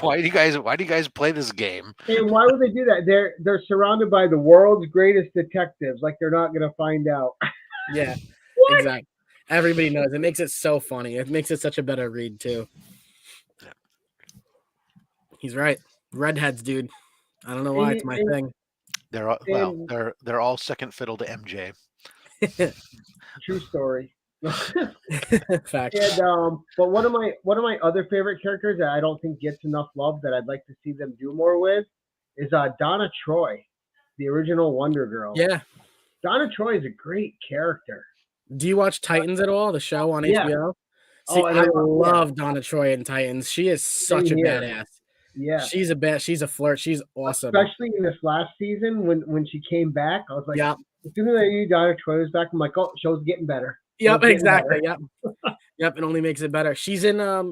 Why do you guys play this game? And why would they do that? They're surrounded by the world's greatest detectives. Like they're not gonna find out. Yeah, What? exactly. Everybody knows. It makes it so funny. It makes it such a better read too. Yeah. He's right. Redheads, dude. I don't know why it's And, my and, thing. They're all, well, and they're all second fiddle to MJ. true story. Fact. And but one of my other favorite characters that I don't think gets enough love that I'd like to see them do more with is Donna Troy, the original Wonder Girl. Yeah. Donna Troy is a great character. Do you watch Titans at all? The show on Yeah. HBO? See, Oh, and I yeah. love Donna Troy in Titans. She is such Same a here. badass. Yeah. She's a flirt. She's awesome. Especially in this last season when she came back, I was like, Yep. as soon as I knew Donna Troy was back, I'm like, oh, show's getting better. Yep, exactly. Yep. Yep, it only makes it better. She's in a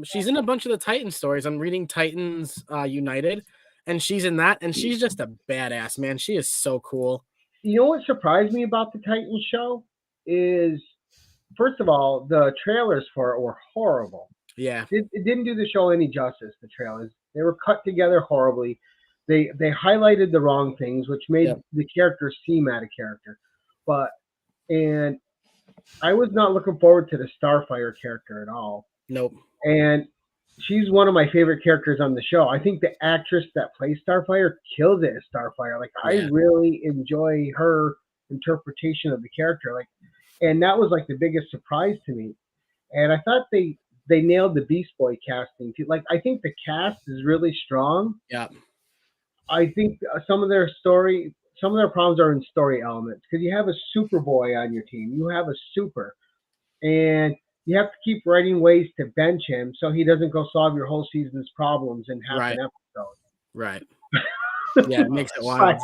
bunch of the Titan stories. I'm reading Titans United, and she's in that, and she's just a badass, man. She is so cool. You know what surprised me about the Titans show is, first of all, the trailers for it were horrible. Yeah. It didn't do the show any justice. The trailers, they were cut together horribly. They highlighted the wrong things, which made the characters seem out of character. And I was not looking forward to the Starfire character at all. Nope. And she's one of my favorite characters on the show. I think the actress that plays Starfire kills it as Starfire. Like I really enjoy her interpretation of the character. Like, and that was like the biggest surprise to me. And I thought they nailed the Beast Boy casting too. Like I think the cast is really strong. Yeah. I think some of their problems are in story elements because you have a Superboy on your team, you have a super, and you have to keep writing ways to bench him so he doesn't go solve your whole season's problems in half an episode. Right. Yeah, it makes it wild.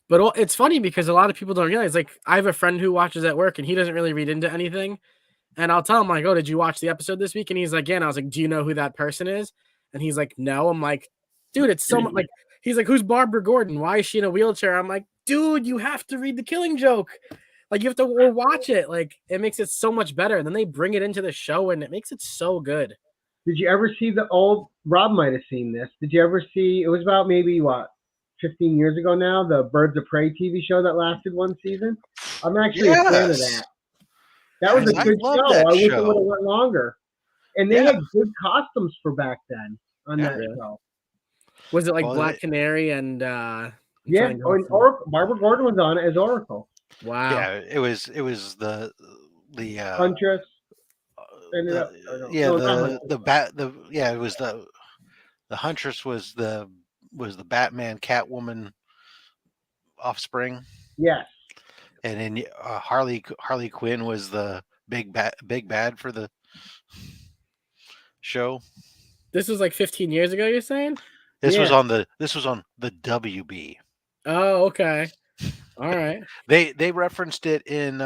But it's funny because a lot of people don't realize. Like, I have a friend who watches at work and he doesn't really read into anything. And I'll tell him, like, oh, did you watch the episode this week? And he's like, yeah. And I was like, do you know who that person is? And he's like, no. I'm like, dude, it's so much. Like, he's like, who's Barbara Gordon? Why is she in a wheelchair? I'm like, dude, you have to read The Killing Joke. Like, you have to watch it. Like, it makes it so much better. And then they bring it into the show and it makes it so good. Did you ever see the old, Rob might have seen this. Did you ever see, it was about maybe, 15 years ago now, the Birds of Prey TV show that lasted one season? I'm actually a fan of that. That was a good show. I wish it would have went longer. And they had good costumes for back then on that show. Was it like Black Canary and yeah, and Barbara Gordon was on it as Oracle. Wow. Yeah, it was the Huntress. The Huntress was the Batman Catwoman offspring. Yes. And then Harley Quinn was the big bad for the show. This was like 15 years ago, you're saying? This was on the WB. Oh, okay. All right. They referenced it in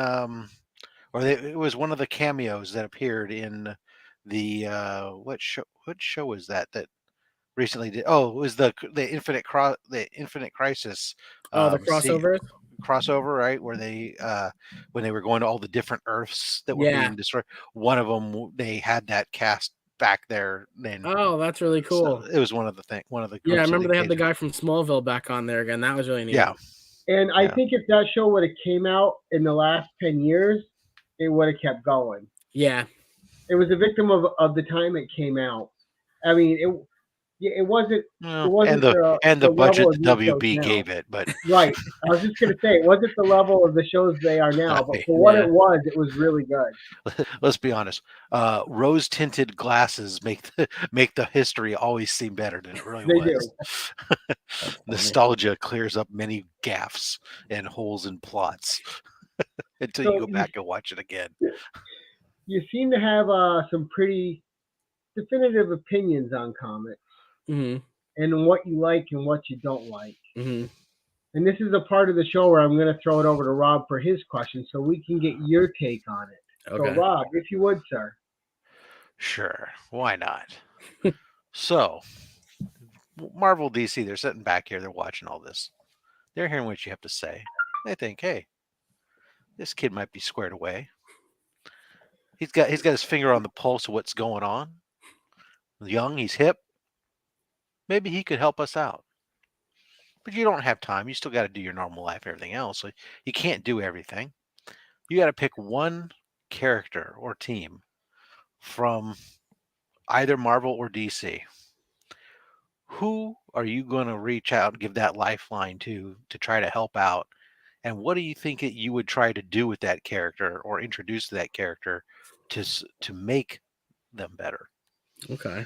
it was one of the cameos that appeared in the what show was that recently did? Oh, it was the Infinite Crisis. Oh, the crossover, right? Where they when they were going to all the different Earths that were being destroyed. One of them, they had that cast back there. Then that's really cool. So it was one of the yeah, I remember they had the guy from Smallville back on there again. That was really neat. Yeah. And I think if that show would have came out in the last 10 years, it would have kept going. Yeah. It was a victim of the time it came out. I mean, Yeah, it wasn't. Well, It wasn't and the the level budget of the these shows WB now. gave it, but Right. I was just gonna say it wasn't the level of the shows they are now, but for what it was really good. let's be honest. Rose tinted glasses make the history always seem better than it really They was. do. Nostalgia clears up many gaffes and holes in plots until So you go back and watch it again. you seem to have some pretty definitive opinions on comics and what you like and what you don't like. And this is a part of the show where I'm going to throw it over to Rob for his question so we can get your take on it. Okay. So, Rob, if you would, sir. Sure. Why not? So, Marvel, DC, they're sitting back here. They're watching all this. They're hearing what you have to say. They think, hey, this kid might be squared away. He's got his finger on the pulse of what's going on. Young, he's hip. Maybe he could help us out. But you don't have time. You still got to do your normal life, everything else. So you can't do everything. You got to pick one character or team from either Marvel or DC. Who are you going to reach out and give that lifeline to try to help out? And what do you think that you would try to do with that character or introduce to that character to make them better? Okay.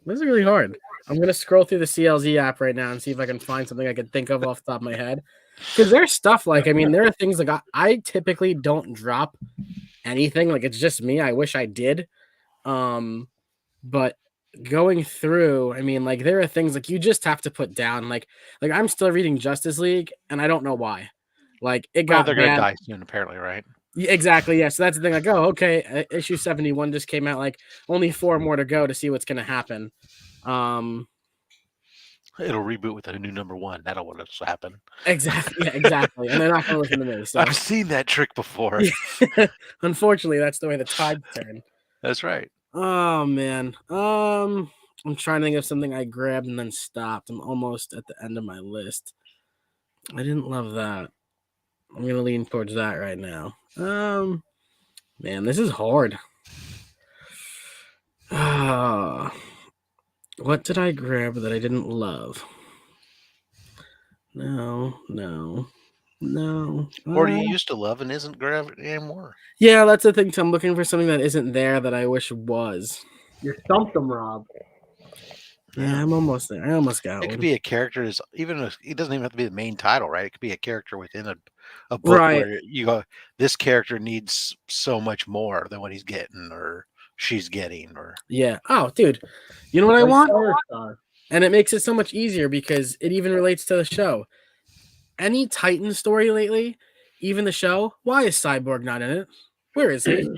This is really hard. I'm going to scroll through the CLZ app right now and see if I can find something I can think of off the top of my head. Because there's stuff like, I mean, there are things like I typically don't drop anything. Like, it's just me. I wish I did. But going through, I mean, like, there are things like you just have to put down. Like I'm still reading Justice League, and I don't know why. Like, it got they're going to die soon, apparently, right? Yeah, exactly. Yeah. So that's the thing. Like, oh, okay. Issue 71 just came out. Like, only 4 more to go to see what's going to happen. It'll reboot with a new #1. That'll what'll happen. Exactly. Yeah, exactly. And they're not going to listen to me. So I've seen that trick before. Unfortunately, that's the way the tides turn. That's right. Oh man. I'm trying to think of something I grabbed and then stopped. I'm almost at the end of my list. I didn't love that. I'm going to lean towards that right now. Man, this is hard. What did I grab that I didn't love? No. Or do you used to love and isn't grabbed anymore? Yeah, that's the thing. I'm looking for something that isn't there that I wish was. You stumped them, Rob. Yeah, I'm almost there. I almost got it one. Could be a character. It doesn't even have to be the main title, right? It could be a character within a book where you go, this character needs so much more than what he's getting or she's getting. Or yeah. Oh, dude. You know what I want? And it makes it so much easier because it even relates to the show. Any Titan story lately, even the show, why is Cyborg not in it? Where is he?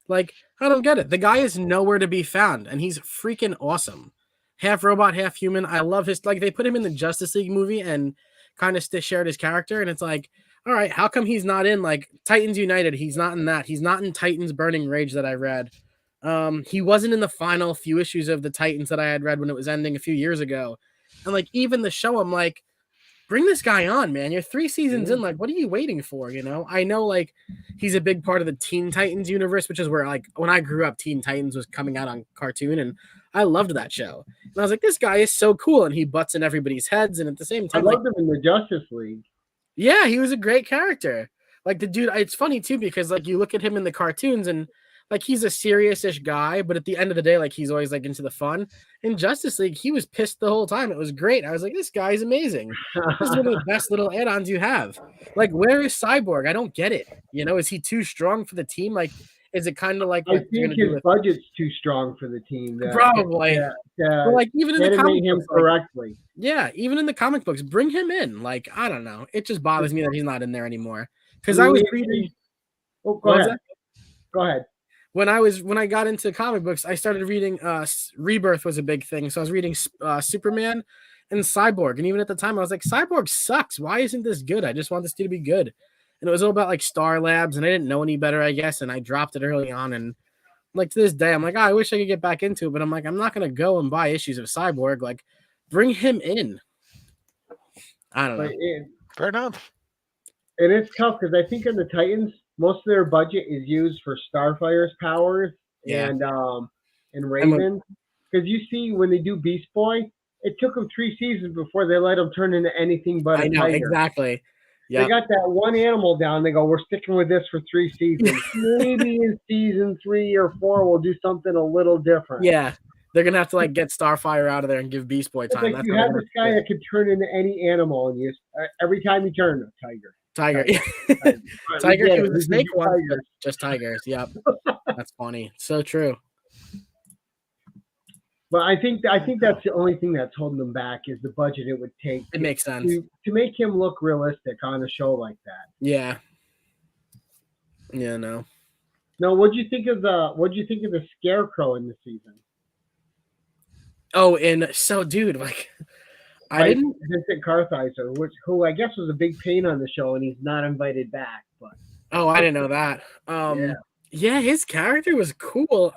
Like, I don't get it. The guy is nowhere to be found, and he's freaking awesome. Half robot, half human. I love his, like, they put him in the Justice League movie and kind of shared his character, and it's like, all right, how come he's not in, like, Titans United? He's not in that. He's not in Titans Burning Rage that I read. He wasn't in the final few issues of the Titans that I had read when it was ending a few years ago. And, like, even the show, I'm like, bring this guy on, man. You're 3 seasons in. Like, what are you waiting for? You know, I know, like, he's a big part of the Teen Titans universe, which is where, like, when I grew up, Teen Titans was coming out on cartoon, and I loved that show. And I was like, this guy is so cool, and he butts in everybody's heads, and at the same time, I loved him in the Justice League. Yeah, he was a great character. Like, the dude, it's funny, too, because, like, you look at him in the cartoons, and, like, he's a serious-ish guy, but at the end of the day, like, he's always, like, into the fun. In Justice League, he was pissed the whole time. It was great. I was like, this guy's amazing. This is one of the best little add-ons you have. Like, where is Cyborg? I don't get it. You know, is he too strong for the team? Like, is it kind of like... I think his budget's too strong for the team. Probably. But, like, even in the comic books, correctly. Yeah, even in the comic books, bring him in. Like, I don't know. It just bothers me that he's not in there anymore. Because I was reading... Oh, go ahead. Go ahead. When I got into comic books, I started reading Rebirth was a big thing. So I was reading Superman and Cyborg. And even at the time, I was like, Cyborg sucks. Why isn't this good? I just want this to be good. And it was all about like Star Labs, and I didn't know any better, I guess. And I dropped it early on. And like to this day, I'm like, I wish I could get back into it. But I'm like, I'm not going to go and buy issues of Cyborg. Like, bring him in. I don't know. Fair enough. And it's tough because I think in the Titans, most of their budget is used for Starfire's powers and Raven. Because you see, when they do Beast Boy, it took them 3 seasons before they let him turn into anything but a I know tiger. exactly. They Yeah, got that one animal down. They go, we're sticking with this for 3 seasons. Maybe in season 3 or 4 we'll do something a little different. yeah. They're gonna have to like get Starfire out of there and give Beast Boy It's time. like That's you how they're have gonna this guy do it. that could turn into any animal, and you every time you turn, a tiger. Tiger. Tiger. Tiger. We get He it. was a We snake do once, but tigers. just tigers. Yep. That's funny. So true. But I think that's the only thing that's holding them back is the budget it would take It makes sense. to make him look realistic on a show like that. Yeah. Yeah. No. Now, what'd you think of the Scarecrow in the season? Oh, and so, dude, like, I didn't. Vincent Kartheiser, who I guess was a big pain on the show, and he's not invited back. But Oh, I didn't know that. Yeah, his character was cool.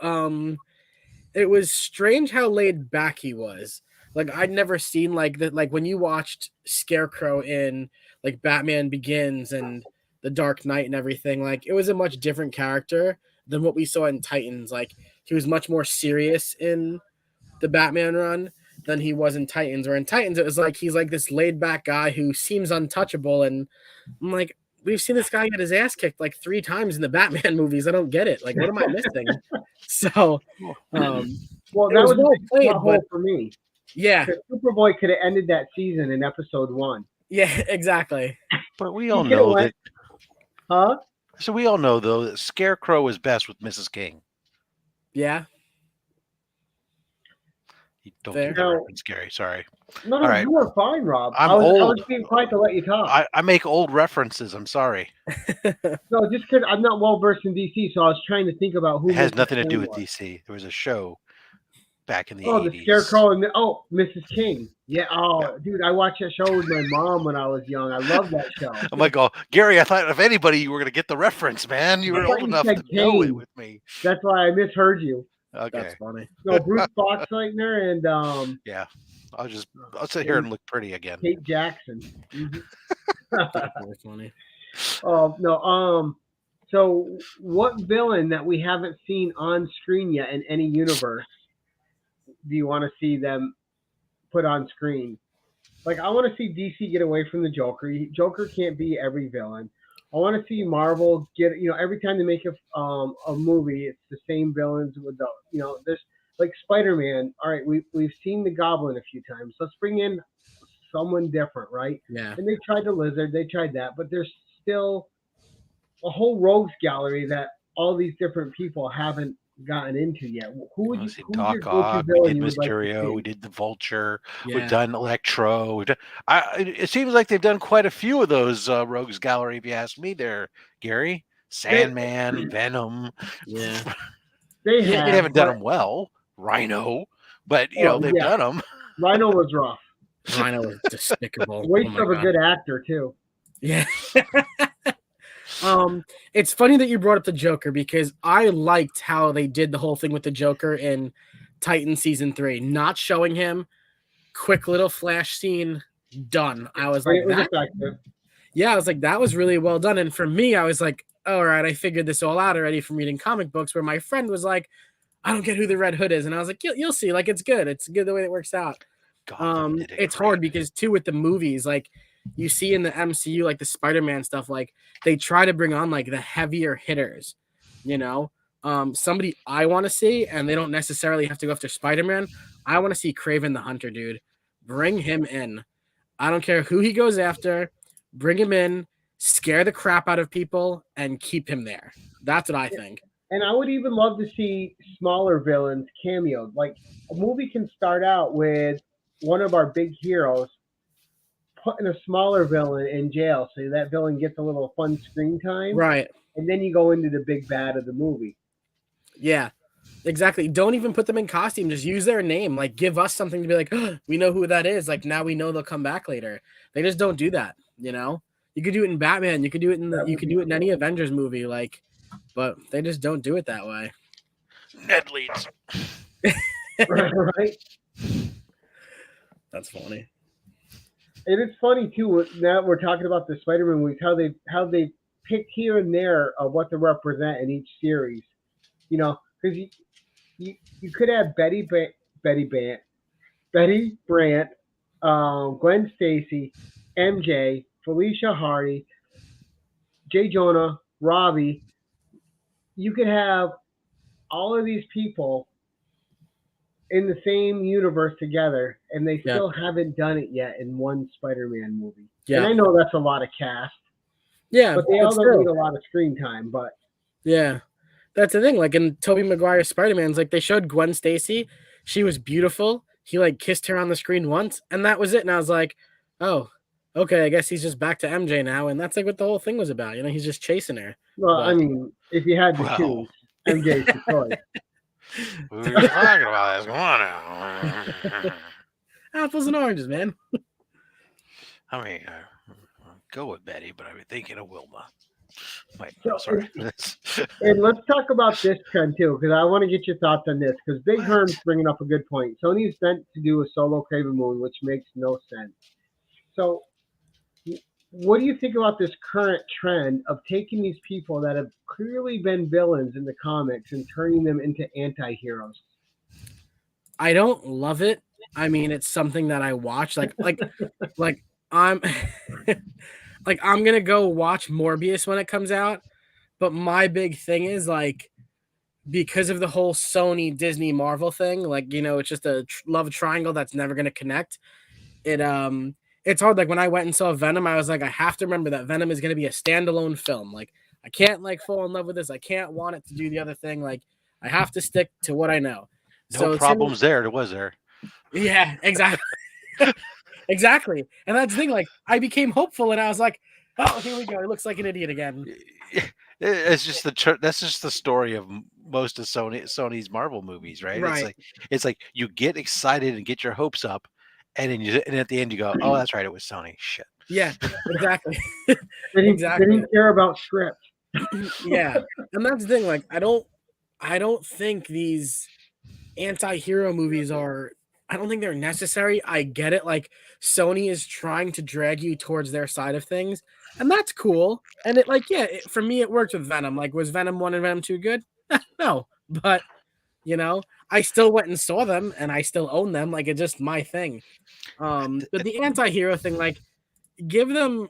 It was strange how laid back he was. Like, I'd never seen like that. Like when you watched Scarecrow in like Batman Begins and The Dark Knight and everything, like it was a much different character than what we saw in Titans. Like he was much more serious in the Batman run than he was in Titans. Or in Titans, it was like he's like this laid back guy who seems untouchable, and I'm like, we've seen this guy get his ass kicked like 3 times in the Batman movies. I don't get it. Like, what am I missing? So, well, it that was was well a big played, plot hole but for me. yeah, 'Cause Superboy could have ended that season in episode 1. yeah, exactly. But we all He coulda know went- that. Huh? So we all know though that Scarecrow is best with Mrs. King. Yeah, You don't Fair. do that reference, Gary. Sorry. No, All right. you were fine, Rob. I'm I was old. being quiet to let you talk. I make old references. I'm sorry. No, just because I'm not well versed in DC, so I was trying to think about who. It has Mrs. nothing to King do with was. DC. There was a show back in the Oh, 80s. the Scarecrow and Mrs. King. Yeah. Oh, dude, I watched that show with my mom when I was young. I love that show. I'm like, oh, Gary, I thought if anybody you were going to get the reference, man. You I were thought old you enough said to know it Kane. with me. That's why I misheard you. Okay. that's funny. No, Bruce Boxleitner and Yeah. I'll sit here and look pretty again. Kate Jackson. Definitely funny. Oh no. So what villain that we haven't seen on screen yet in any universe do you want to see them put on screen? Like, I want to see DC get away from the Joker. Joker can't be every villain. I want to see Marvel get, every time they make a movie, it's the same villains with this, like Spider-Man. All right, we've seen the Goblin a few times. Let's bring in someone different, right? Yeah. And they tried the Lizard, they tried that, but there's still a whole rogues gallery that all these different people haven't gotten into yet. Who would you? Who's Who's your Doc go-to Ock? villain We did you would like to Mysterio. see? We did the Vulture. Yeah. We've done Electro. It seems like they've done quite a few of those Rogues Gallery, if you ask me there, Gary. Sandman, Venom. Yeah. They They have, haven't done but them well. Rhino. But, they've yeah. done them. Rhino was rough. Rhino was despicable. Waste Oh my of a God. good actor too. Yeah. It's funny that you brought up the Joker because I liked how they did the whole thing with the Joker in Titan season 3, not showing him, quick little flash scene, done. I was like, It was that, effective. yeah, I was like, that was really well done. And for me, I was like, all right, I figured this all out already from reading comic books. Where my friend was like, I don't get who the Red Hood is, and I was like, you'll see. Like, it's good. It's good the way it works out. Gotham did a It's great hard because too with the movies, like you see in the MCU, like the Spider-Man stuff, like they try to bring on like the heavier hitters, somebody I want to see, and they don't necessarily have to go after Spider-Man. I want to see Kraven the Hunter, dude. Bring him in. I don't care who he goes after. Bring him in, scare the crap out of people, and keep him there. That's what I think. And I would even love to see smaller villains cameoed. Like, a movie can start out with one of our big heroes putting a smaller villain in jail, so that villain gets a little fun screen time. Right. And then you go into the big bad of the movie. Yeah, exactly. Don't even put them in costume. Just use their name. Like, give us something to be like, oh, we know who that is. Like, now we know they'll come back later. They just don't do that. You could do it in Batman. You could do it in any Avengers movie. Like, but they just don't do it that way. Ned Leeds. Right? That's funny. And it's funny too. Now we're talking about the Spider-Man movies, how they pick here and there of what to represent in each series. Because you could have Betty Brandt, Gwen Stacy, MJ, Felicia Hardy, Jay Jonah, Robbie. You could have all of these people in the same universe together, and they Yeah. still haven't done it yet in one Spider-Man movie. Yeah. And I know that's a lot of cast, Yeah, but they all don't still. need a lot of screen time. But yeah, that's the thing. Like in Tobey Maguire's Spider-Man's, like they showed Gwen Stacy, she was beautiful. He like kissed her on the screen once, and that was it. And I was like, oh, okay, I guess he's just back to MJ now, and that's like what the whole thing was about. You know, he's just chasing her. well, But- I mean, if you had to Wow. choose, MJ's the choice. We were talking about this. Come on now. Apples and oranges, man. I mean, go with Betty, but I've been thinking of Wilma. Wait, So, no, sorry. And let's talk about this trend too, because I want to get your thoughts on this. Because Big Herm's bringing up a good point. Sony's meant to do a solo Craven movie, which makes no sense. So, what do you think about this current trend of taking these people that have clearly been villains in the comics and turning them into anti-heroes? I don't love it. I mean, it's something that I watch. Like I'm like I'm gonna go watch Morbius when it comes out. But my big thing is like because of the whole Sony Disney Marvel thing, like you know, it's just a love triangle that's never gonna connect. It's hard. Like when I went and saw Venom, I was like, I have to remember that Venom is gonna be a standalone film. Like I can't like fall in love with this. I can't want it to do the other thing. Like I have to stick to what I know. No problems there, was there? Yeah, exactly. Exactly. And that's the thing, like I became hopeful and I was like, oh, here we go. He looks like an idiot again. It's just that's just the story of most of Sony's Marvel movies, right? Right. It's like you get excited and get your hopes up, and then and at the end you go, oh, that's right, it was Sony. Shit. Yeah, exactly. They Exactly. didn't care about script. Yeah. And that's the thing, like I don't think these anti-hero movies I don't think they're necessary. I get it. Like Sony is trying to drag you towards their side of things, and that's cool. And it like, yeah, for me, it worked with Venom. Like, was Venom 1 and Venom 2 good? No, but you know, I still went and saw them, and I still own them. Like, it's just my thing. But the anti-hero thing, like, give them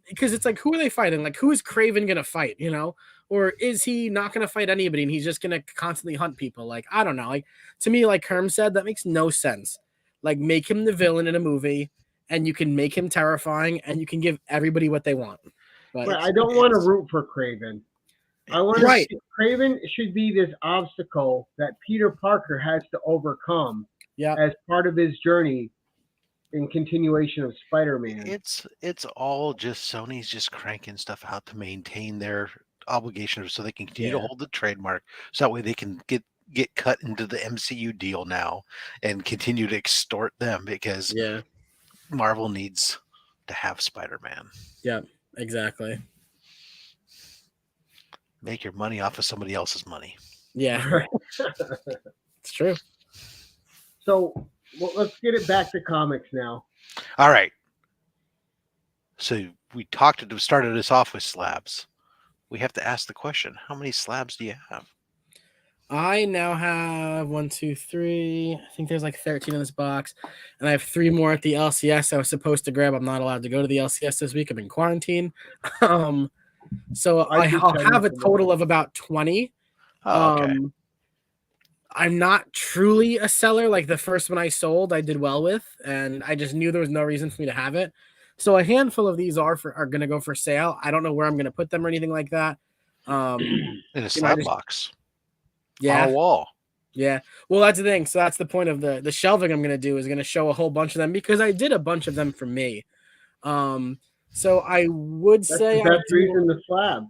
because it's like, who are they fighting? Like, who is Craven gonna fight? You know, or is he not gonna fight anybody and he's just gonna constantly hunt people? Like, I don't know. Like to me, like Herm said, that makes no sense. Like, make him the villain in a movie, and you can make him terrifying, and you can give everybody what they want. But I don't want to root for Craven. I want Right. to. Craven should be this obstacle that Peter Parker has to overcome yeah, as part of his journey in continuation of Spider-Man. It's all just Sony's just cranking stuff out to maintain their obligation so they can continue to hold the trademark, so that way they can get cut into the MCU deal now and continue to extort them because yeah, Marvel needs to have Spider-Man. yeah, exactly. Make your money off of somebody else's money. Yeah, it's true. So let's get it back to comics now. All right. So we started us off with slabs. We have to ask the question: how many slabs do you have? I now have 1, 2, 3. I think there's like 13 in this box, and I have 3 more at the LCS. I was supposed to grab. I'm not allowed to go to the LCS this week. I'm in quarantine. So I'll have a total of about 20. Oh, okay. I'm not truly a seller. Like the first one I sold, I did well with, and I just knew there was no reason for me to have it. So a handful of these are going to go for sale. I don't know where I'm going to put them or anything like that. In a slab box. Yeah. On a wall. Yeah. Well, that's the thing. So that's the point of the shelving I'm going to do is going to show a whole bunch of them because I did a bunch of them for me. So I would say that's the reason the slab.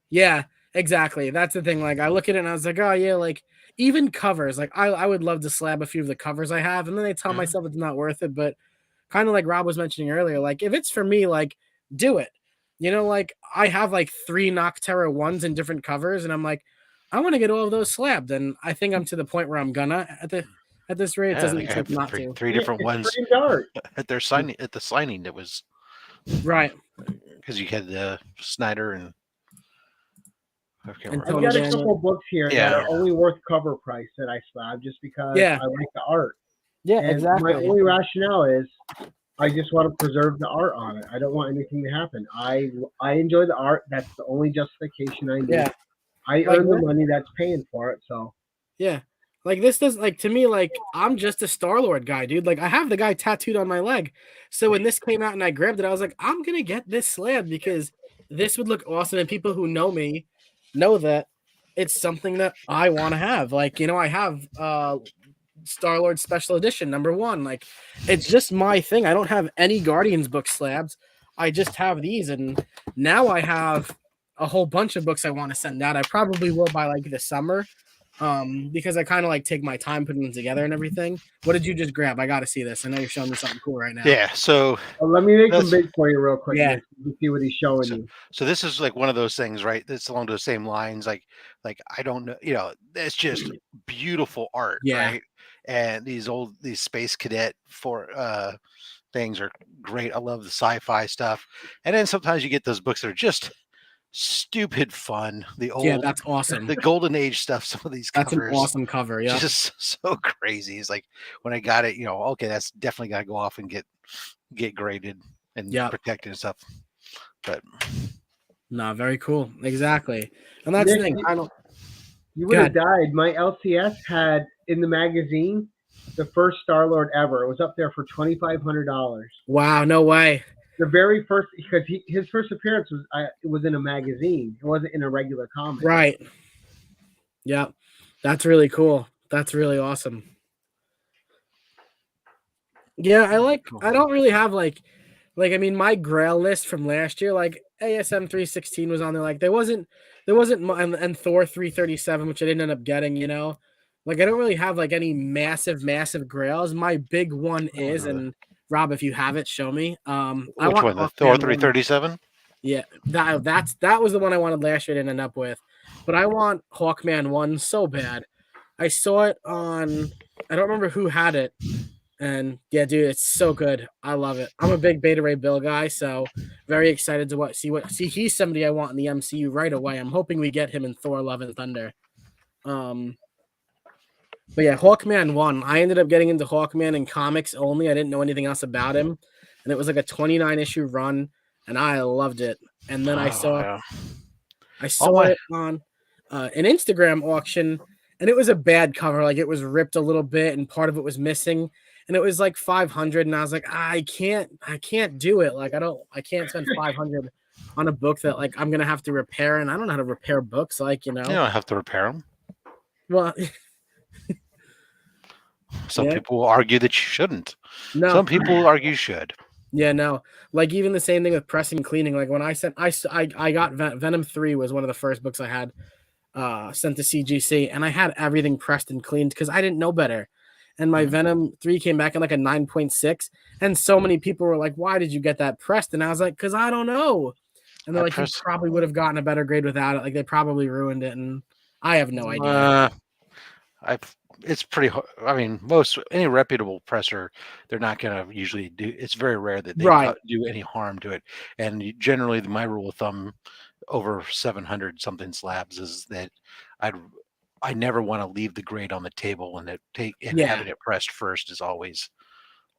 Yeah, exactly. That's the thing. Like I look at it and I was like, oh yeah, like even covers. Like I would love to slab a few of the covers I have, and then I tell myself it's not worth it. But kind of like Rob was mentioning earlier, like if it's for me, like do it. You know, like I have like 3 Nocterra ones in different covers, and I'm like, I want to get all of those slabbed, and I think I'm to the point where I'm gonna at this rate. It doesn't make sense not to. 3 different ones at the signing. That was right because you had the Snyder and I can't And remember. I've Tony got a Daniel. couple books here that Yeah. are only worth cover price that I slab just because Yeah. I like the art. Yeah, And my only rationale is I just want to preserve the art on it. I don't want anything to happen. I enjoy the art. That's the only justification I need. Yeah. I Like earn the that- money that's paying for it. So Yeah. Like this does like to me, like I'm just a Star-Lord guy, dude. Like I have the guy tattooed on my leg. So when this came out and I grabbed it, I was like, I'm gonna get this slab because this would look awesome. And people who know me know that it's something that I want to have. Like, you know, I have Star-Lord Special Edition #1. Like it's just my thing. I don't have any Guardians book slabs. I just have these, and now I have a whole bunch of books I want to send out. I probably will by like the summer. Because I kind of like take my time putting them together and everything. What did you just grab? I gotta see this. I know you're showing me something cool right now. Yeah. So let me make them That's- big for you real quick. Yeah. Nick. You can see what he's showing you. so this is like one of those things, right? That's along those same lines. Like I don't know, you know, it's just beautiful art, Yeah. right? And these space cadet things are great. I love the sci-fi stuff. And then sometimes you get those books that are just stupid fun. The old, Yeah, that's awesome. the golden age stuff. Some of these That's covers, an awesome cover. Yeah. just so crazy. It's like when I got it, you know, okay, that's definitely got to go off and get graded and Yep. protected and stuff. But No, very cool. Exactly. And that's the Nick, thing. I don't. You Go would have ahead. died. My LCS had in the magazine the first Star-Lord ever. It was up there for $2,500. Wow. No way. The very first, because his first appearance was in a magazine. It wasn't in a regular comic. Right. Yeah. That's really cool. That's really awesome. Yeah, I don't really have like I mean my Grail list from last year, like ASM 316 was on there. Like there wasn't and Thor 337, which I didn't end up getting, you know. Like I don't really have like any massive Grails. My big one is, and Rob, if you have it, show me. which one? The Thor 337? Yeah, that was the one I wanted last year. Didn't end up with, but I want Hawkman 1 so bad. I saw it on. I don't remember who had it, and yeah, dude, it's so good. I love it. I'm a big Beta Ray Bill guy, so very excited to see he's somebody I want in the MCU right away. I'm hoping we get him in Thor: Love and Thunder. But yeah, Hawkman 1. I ended up getting into Hawkman in comics only. I didn't know anything else about him, and it was like a 29 issue run, and I loved it. And then I saw it on an Instagram auction, and it was a bad cover. Like it was ripped a little bit, and part of it was missing, and it was like 500. And I was like, I can't do it. Like I can't spend 500 on a book that like I'm gonna have to repair, and I don't know how to repair books. Like you don't have to repair them. Well. Some people will argue that you shouldn't. No. Some people will argue you should. Yeah, no. Like even the same thing with pressing and cleaning. Like when I got Venom 3 was one of the first books I had sent to CGC, and I had everything pressed and cleaned because I didn't know better. And my Venom 3 came back in like a 9.6, and so many people were like, "Why did you get that pressed?" And I was like, "Cause I don't know." And they're like, "You probably would have gotten a better grade without it. Like they probably ruined it." And I have no idea. It's pretty. I mean, any reputable presser, they're not going to usually do. It's very rare that they do any harm to it. And generally, my rule of thumb over 700 something slabs is that I never want to leave the grade on the table, and having it pressed first is always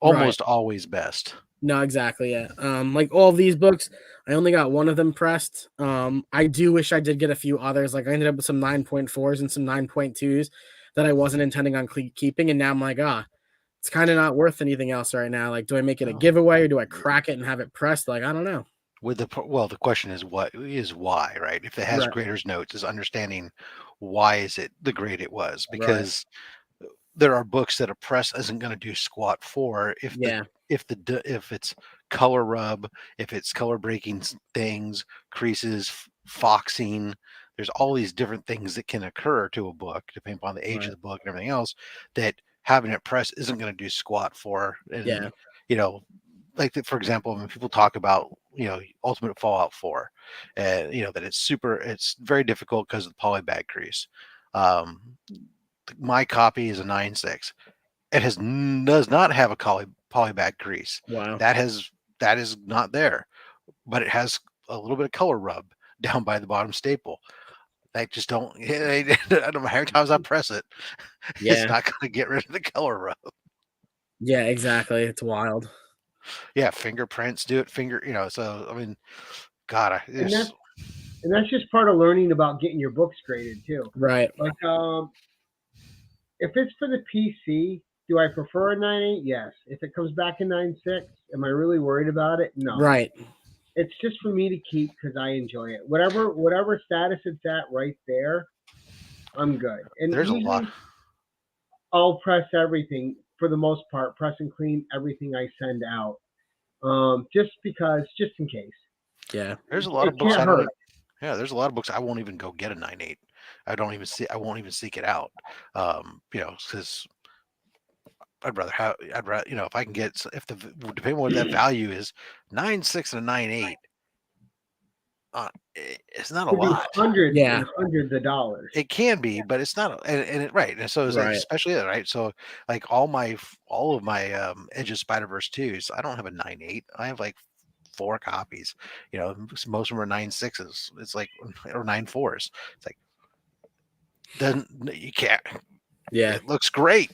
always best. No, exactly. Yeah. Like all these books, I only got one of them pressed. I do wish I did get a few others. Like I ended up with some 9.4s and some 9.2s that I wasn't intending on keeping, and now I'm like, it's kind of not worth anything else right now. Like, do I make it a giveaway or do I crack it and have it pressed? Like, I don't know. The question is why, right? If it has grader's notes, is understanding why is it the grade it was, because there are books that a press isn't going to do squat for if it's color rub, if it's color breaking things, creases, foxing. There's all these different things that can occur to a book depending upon the age of the book and everything else that having it pressed isn't going to do squat for. And you know, like for example, when people talk about Ultimate Fallout 4, that it's very difficult because of the polybag crease. My copy is a 9.6. It does not have a polybag crease. Wow, that is not there, but it has a little bit of color rub down by the bottom staple. I just don't. I don't know how many times I press it. It's Yeah. not going to get rid of the color rub. Yeah, exactly. It's wild. Yeah, fingerprints do it. So I mean, God, And that's just part of learning about getting your books graded too. Right. Like, if it's for the PC, do I prefer a 9.8? Yes. If it comes back in 9.6, am I really worried about it? No. Right. It's just for me to keep because I enjoy it. Whatever status it's at right there, I'm good. And there's a lot. usually I'll press everything for the most part, press and clean everything I send out. Just in case. Yeah. There's a lot of It books can't I don't. hurt. Yeah, there's a lot of books I won't even go get a 9.8. I don't even see. I won't even seek it out. Because I'd rather, if I can get, depending on what that value is, 9.6 and a 9.8. It's not a Could be lot. hundreds Yeah. and hundreds of dollars. It can be, but it's not. Right. And so Right. especially that, right. So like all of my Edge of Spider-Verse 2s, I don't have a 9.8. I have like 4 copies. Most of them are 9.6s. It's like, or 9.4s. It's like, you can't. Yeah. It looks great.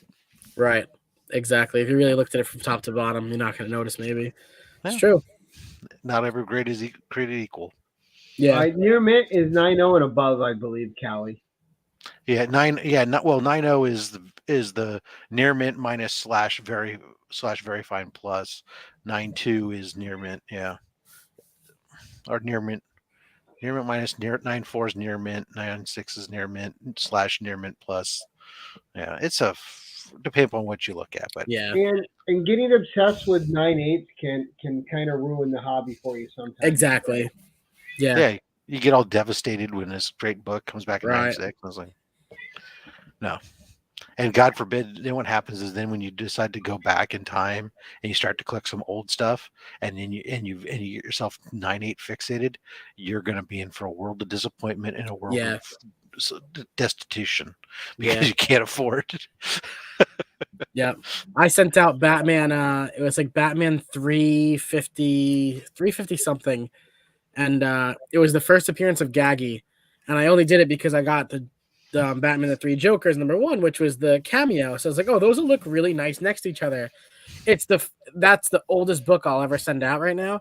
Right. Exactly. If you really looked at it from top to bottom, you're not going to notice. Maybe it's Yeah. true. Not every grade is created equal. Yeah. Near mint is 9.0 and above, I believe, Callie. Yeah, 9.0 is the near mint minus / very fine plus. 9.2 is near mint, yeah. Or near mint minus 9.4 is near mint, 9.6 is near mint / near mint plus. Yeah, it's depends on what you look at, but Yeah. And getting obsessed with 9.8 can kind of ruin the hobby for you sometimes. Exactly. Yeah. yeah, you get all devastated when this great book comes back in Right. 9.6. I was like, no. And God forbid, then what happens is then when you decide to go back in time and you start to collect some old stuff, and then you get yourself 9.8 fixated, you're going to be in for a world of disappointment and a world Yeah. of destitution because Yeah. you can't afford it. Yeah. I sent out Batman. It was like Batman 350 something, and it was the first appearance of Gaggy, and I only did it because I got the Batman the Three Jokers #1, which was the cameo. So I was like, oh, those will look really nice next to each other. That's the oldest book I'll ever send out right now,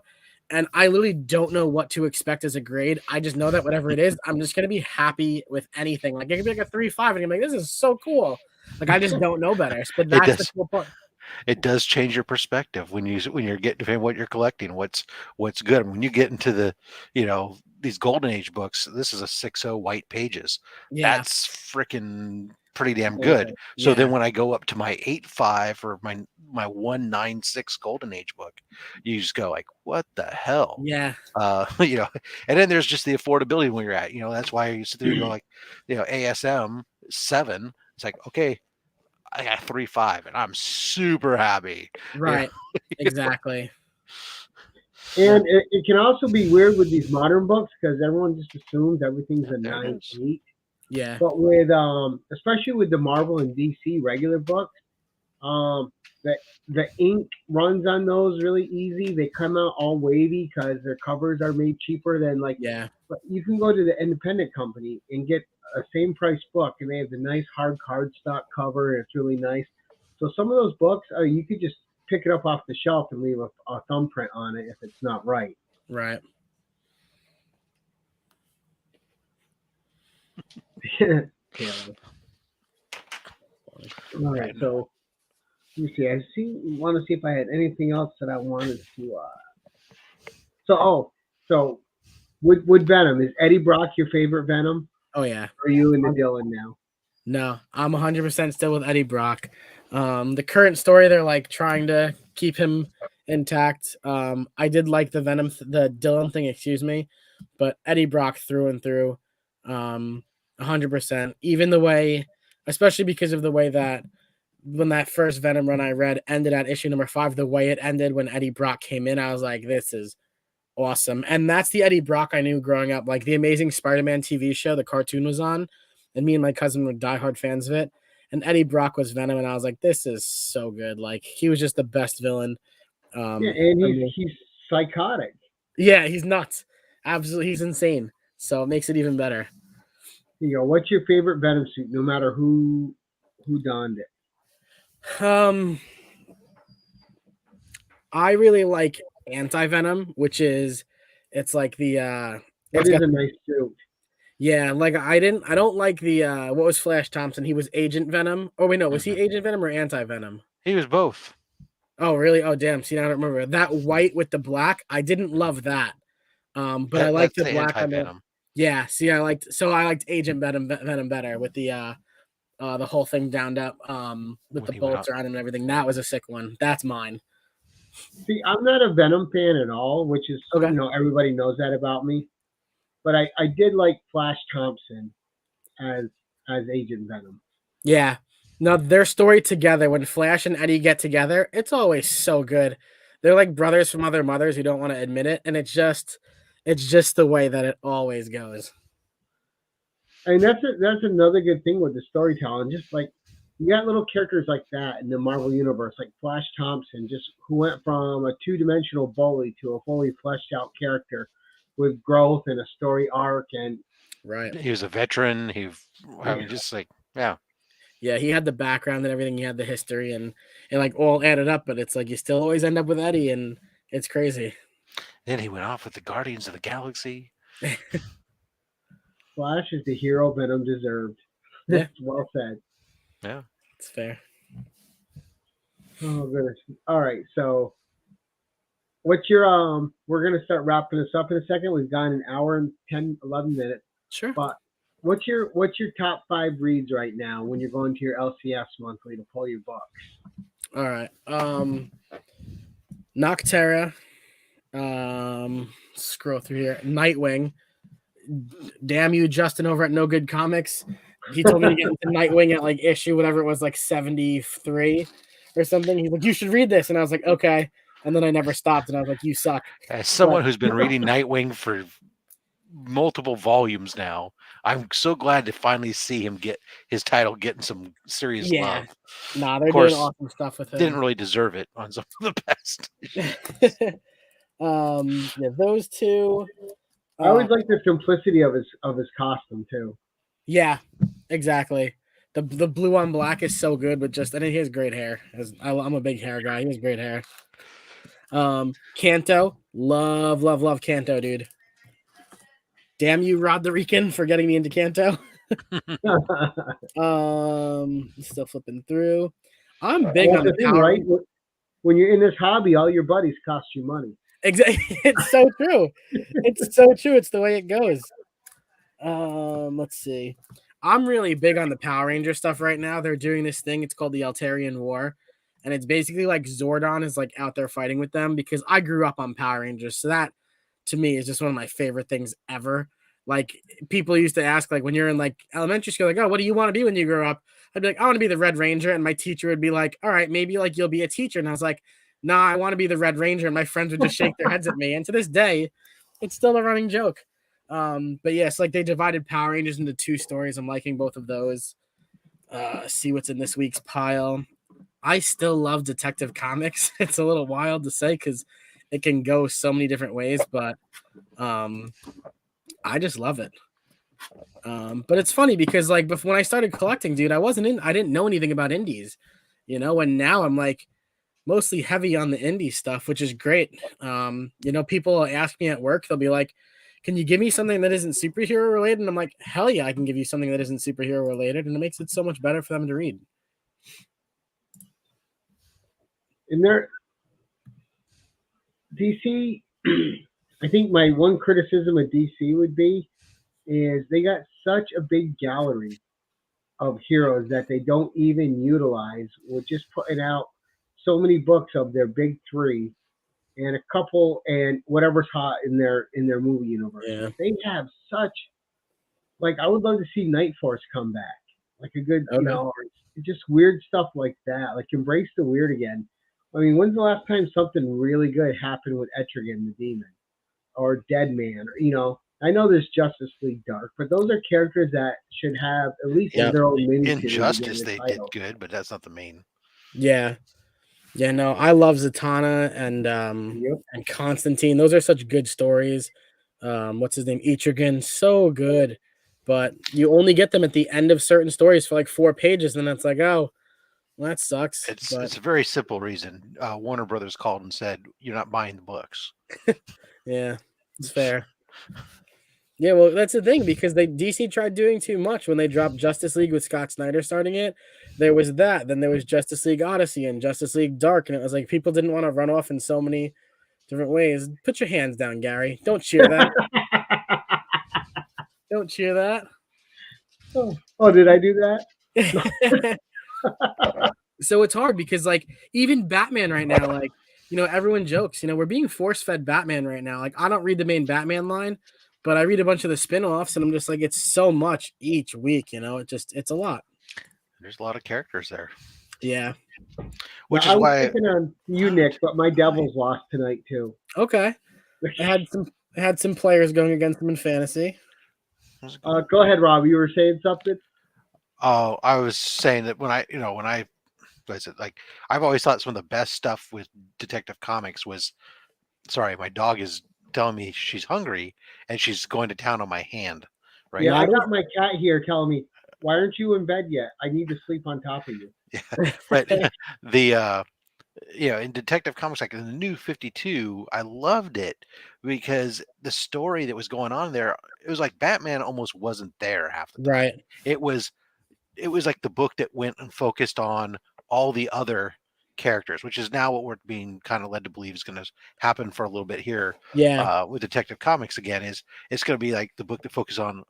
and I literally don't know what to expect as a grade. I just know that whatever it is, I'm just gonna be happy with anything. Like it could be like a 3.5, and I'm like, this is so cool. Like I just don't know better. But that's the cool part. It does change your perspective when you're getting to what you're collecting, what's good. And when you get into these golden age books, this is a 6.0 white pages. Yeah. That's freaking pretty damn good. So then when I go up to my 8.5 or my 1.96 golden age book, you just go like, what the hell? Yeah. And then there's just the affordability when you're at, that's why you sit there and go like, ASM 7. It's like, okay, I got 3.5 and I'm super happy. Right. Exactly. And it can also be weird with these modern books because everyone just assumes everything's a 9.8. Yeah. But with especially with the Marvel and DC regular books, the ink runs on those really easy. They come out all wavy because their covers are made cheaper than But you can go to the independent company and get a same price book, and they have the nice hard cardstock cover, and it's really nice. So some of those books, you could just pick it up off the shelf and leave a thumbprint on it if it's not right. Right. All right, so let me see. I want to see if I had anything else that I wanted to. So with Venom, is Eddie Brock your favorite Venom? Oh yeah. Or are you into Dylan now? No, I'm 100% still with Eddie Brock. The current story, they're like trying to keep him intact. I did like the Dylan thing, excuse me, but Eddie Brock through and through, 100%. Even the way, especially because of the way that when that first Venom run I read ended at issue #5, the way it ended when Eddie Brock came in, I was like, this is awesome. And that's the Eddie Brock I knew growing up. Like the Amazing Spider-Man TV show, the cartoon was on, and me and my cousin were diehard fans of it. And Eddie Brock was Venom, and I was like, this is so good. Like he was just the best villain. And he's psychotic. Yeah, he's nuts. Absolutely, he's insane. So it makes it even better. You know, what's your favorite Venom suit, no matter who donned it? I really like Anti-Venom, which is it's like the That it's is got a nice suit. yeah, like I don't like the what was Flash Thompson? He was Agent Venom. Oh wait, no, was he Agent Venom or Anti-Venom? He was both. Oh really? Oh damn, see, I don't remember. That white with the black, I didn't love that. But I liked That's the the black on the anti-venom. yeah, see, I liked Agent Venom better with the whole thing downed up with When the he went bolts out. around him and everything. That was a sick one. That's mine. See, I'm not a Venom fan at all, which is, Okay. you know, everybody knows that about me. But I did like Flash Thompson as Agent Venom. Yeah. No, their story together, when Flash and Eddie get together, it's always so good. They're like brothers from other mothers who don't want to admit it, and it's just the way that it always goes. And that's another good thing with the storytelling. Just like you got little characters like that in the Marvel universe, like Flash Thompson, just who went from a two-dimensional bully to a fully fleshed out character with growth and a story arc. And Right. He was a veteran. I mean, yeah, just like, yeah. Yeah, he had the background and everything, he had the history and like all added up, but it's like you still always end up with Eddie and it's crazy. Then he went off with the Guardians of the Galaxy. Flash is the hero Venom deserved. Yeah. Well said. Yeah. It's fair. Oh goodness. All right, so what's your we're gonna start wrapping this up in a second. We've gone an hour and 10, 11 minutes. Sure. But what's your top 5 reads right now when you're going to your LCS monthly to pull your books? All right. Nocterra. Scroll through here. Nightwing. Damn you, Justin, over at No Good Comics. He told me to get into Nightwing at like issue, whatever it was, like 73 or something. He's like, you should read this. And I was like, okay. And then I never stopped. And I was like, you suck. As someone who's been reading Nightwing for multiple volumes now, I'm so glad to finally see him get his title getting some serious love. Nah, they're doing awesome stuff with him. Didn't really deserve it on some of the best. Yeah, those two. I always like the simplicity of his costume too. Yeah, exactly. The blue on black is so good, but just I think he has great hair. I'm a big hair guy. He has great hair. Kanto, love Kanto, dude. Damn you, Roderican, for getting me into Kanto. Still flipping through. I'm big on the power. Right? When you're in this hobby, all your buddies cost you money. Exactly. It's so true. It's so true. It's the way it goes. Let's see. I'm really big on the Power Ranger stuff right now. They're doing this thing. It's called the Altarian War. And it's basically like Zordon is like out there fighting with them because I grew up on Power Rangers. So that to me is just one of my favorite things ever. Like people used to ask, like when you're in like elementary school, like, oh, what do you want to be when you grow up? I'd be like, I want to be the Red Ranger. And my teacher would be like, all right, maybe like you'll be a teacher. And I was like, nah, I want to be the Red Ranger. And my friends would just shake their heads at me. And to this day, it's still a running joke. But yes, like they divided Power Rangers into 2 stories. I'm liking both of those. See what's in this week's pile. I still love Detective Comics. It's a little wild to say because it can go so many different ways, but I just love it. But it's funny because like before when I started collecting, dude, I didn't know anything about indies, you know, and now I'm like mostly heavy on the indie stuff, which is great. You know, people ask me at work, they'll be like, can you give me something that isn't superhero related? And I'm like, hell yeah, I can give you something that isn't superhero related. And it makes it so much better for them to read. In there, DC, I think my one criticism of DC would be is they got such a big gallery of heroes that they don't even utilize with just putting out so many books of their big 3 and a couple and whatever's hot in their movie universe. Yeah. They have such like I would love to see Night Force come back. Like a good, you know, just weird stuff like that. Like embrace the weird again. I mean, when's the last time something really good happened with Etrigan the Demon or Deadman? Or, you know, I know there's Justice League Dark, but those are characters that should have at least their own miniseries. Injustice, they did good, but that's not the main. Yeah. Yeah, no, I love Zatanna and Constantine. Those are such good stories. What's his name? Etrigan, so good. but you only get them at the end of certain stories for like 4 pages, and then it's like, oh, well, that sucks. It's a very simple reason. Warner Brothers called and said, "You're not buying the books." Yeah, it's fair. Yeah, well, that's the thing, because DC tried doing too much when they dropped Justice League with Scott Snyder starting it. There was that, then there was Justice League Odyssey and Justice League Dark, and it was like people didn't want to run off in so many different ways. Put your hands down, Gary. Don't cheer that. Don't cheer that. Oh, did I do that? So it's hard because, like, even Batman right now, like, you know, everyone jokes, you know, we're being force-fed Batman right now. Like, I don't read the main Batman line, but I read a bunch of the spin-offs, and I'm just like, it's so much each week, you know? It's a lot. There's a lot of characters there. Yeah. Which I is was why picking on you, Nick, but my Devils lost tonight too. Okay. I had some players going against them in fantasy. Go ahead, Rob. You were saying something? Oh, I was saying that when I what is it, like, I've always thought some of the best stuff with Detective Comics was, sorry, my dog is telling me she's hungry and she's going to town on my hand. Right. Yeah, I got my cat here telling me, "Why aren't you in bed yet? I need to sleep on top of you." Yeah. But the in Detective Comics, like in the New 52, I loved it because the story that was going on there, it was like Batman almost wasn't there half the time. Right. It was like the book that went and focused on all the other characters, which is now what we're being kind of led to believe is going to happen for a little bit here. Yeah. With Detective Comics again, is it's going to be like the book that focuses on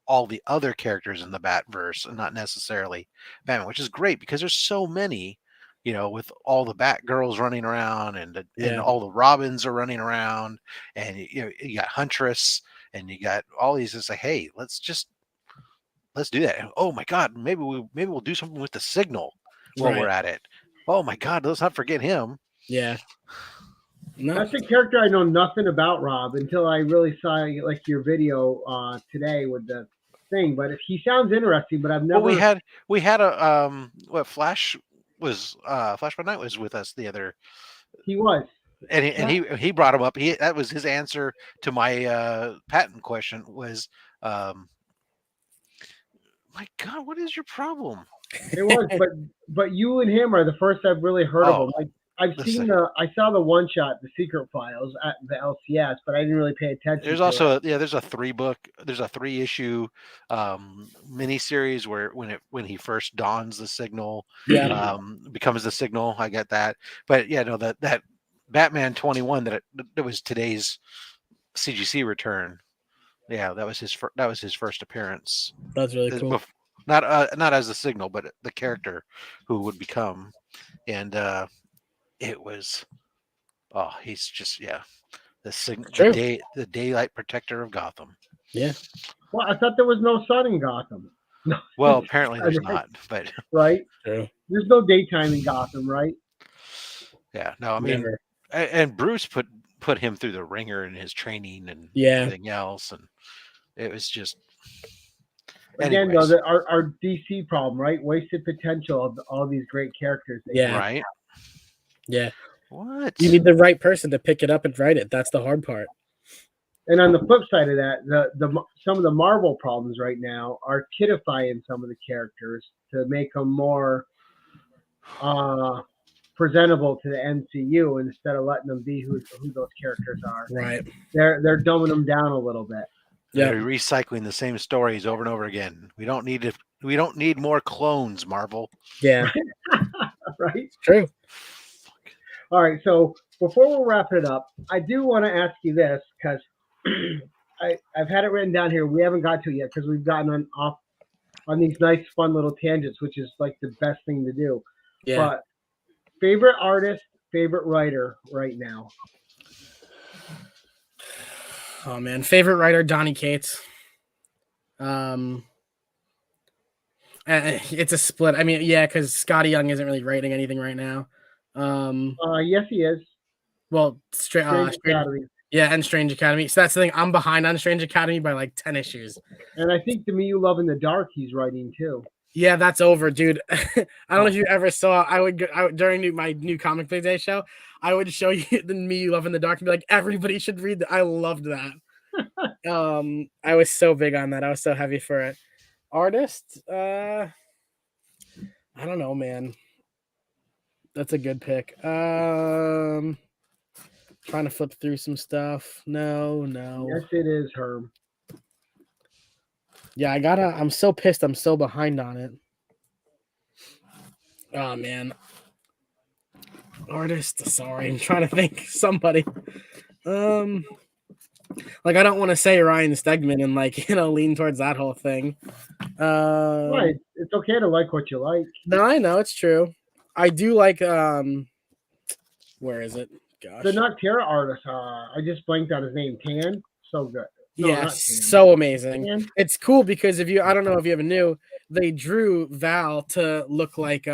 all the other characters in the Batverse and not necessarily Batman, which is great because there's so many, you know, with all the Batgirls running around and all the Robins are running around, and you got Huntress and you got all these. It's like, hey, let's do that. And, oh my God, maybe we'll do something with the Signal while we're at it. Oh my God, let's not forget him. Yeah. No. That's a character I know nothing about, Rob, until I really saw like your video today with the thing. But he sounds interesting, but I've never. Well, we had a Flash was Flash by Night was with us the other. He was. And he brought him up. That was his answer to my patent question was, my God, what is your problem? It was, but you and him are the first I've really heard of him. Like, I saw the one shot, The Secret Files at the LCS, but I didn't really pay attention. There's also there's a 3-issue miniseries where when he first dons the Signal, becomes the Signal. I get that, but that Batman 21 that was today's CGC return. Yeah, that was his first appearance. That's really cool. Not as the Signal, but the character who would become, and it was, he's just the daylight protector of Gotham. Yeah. Well, I thought there was no sun in Gotham. No. Well, apparently there's not, but right. True. There's no daytime in Gotham, right? Yeah. No, I mean, and Bruce put him through the ringer in his training and everything else, and it was just. Again, though, our DC problem, right? Wasted potential of all these great characters. Right. Yeah. What? You need the right person to pick it up and write it. That's the hard part. And on the flip side of that, some of the Marvel problems right now are kidifying some of the characters to make them more presentable to the MCU instead of letting them be who those characters are. Right. They're dumbing them down a little bit. Yeah, recycling the same stories over and over again. We don't need more clones, Marvel. Yeah. Right? True. All right, so before we wrap it up, I do want to ask you this because I've had it written down here. We haven't got to it yet because we've gotten off on these nice, fun little tangents, which is like the best thing to do. Yeah. But favorite artist, favorite writer right now? Oh man, favorite writer Donny Cates. It's a split. I mean, yeah, because Scotty Young isn't really writing anything right now. Yes, he is. Well, Strange Academy. Yeah, and Strange Academy. So that's the thing. I'm behind on Strange Academy by like 10 issues. And I think The Me You Love in the Dark, he's writing too. Yeah, that's over, dude. I don't know if you ever saw. During my new Comic Book Day show, I would show you The Me You Love in the Dark and be like, everybody should read that. I loved that. I was so big on that. I was so heavy for it. Artist, I don't know, man. That's a good pick. Trying to flip through some stuff. No. Yes, it is, Herb. Yeah, I'm so pissed. I'm so behind on it. Oh man. Artist, sorry, I'm trying to think somebody. Like I don't want to say Ryan Stegman and like lean towards that whole thing. Right. It's okay to like what you like. No, I know it's true. I do like where is it? Gosh. The Noctera artist, I just blanked on his name. Tan, so good. No, yeah, so amazing. Tan. It's cool because I don't know if you ever knew, they drew Val to look like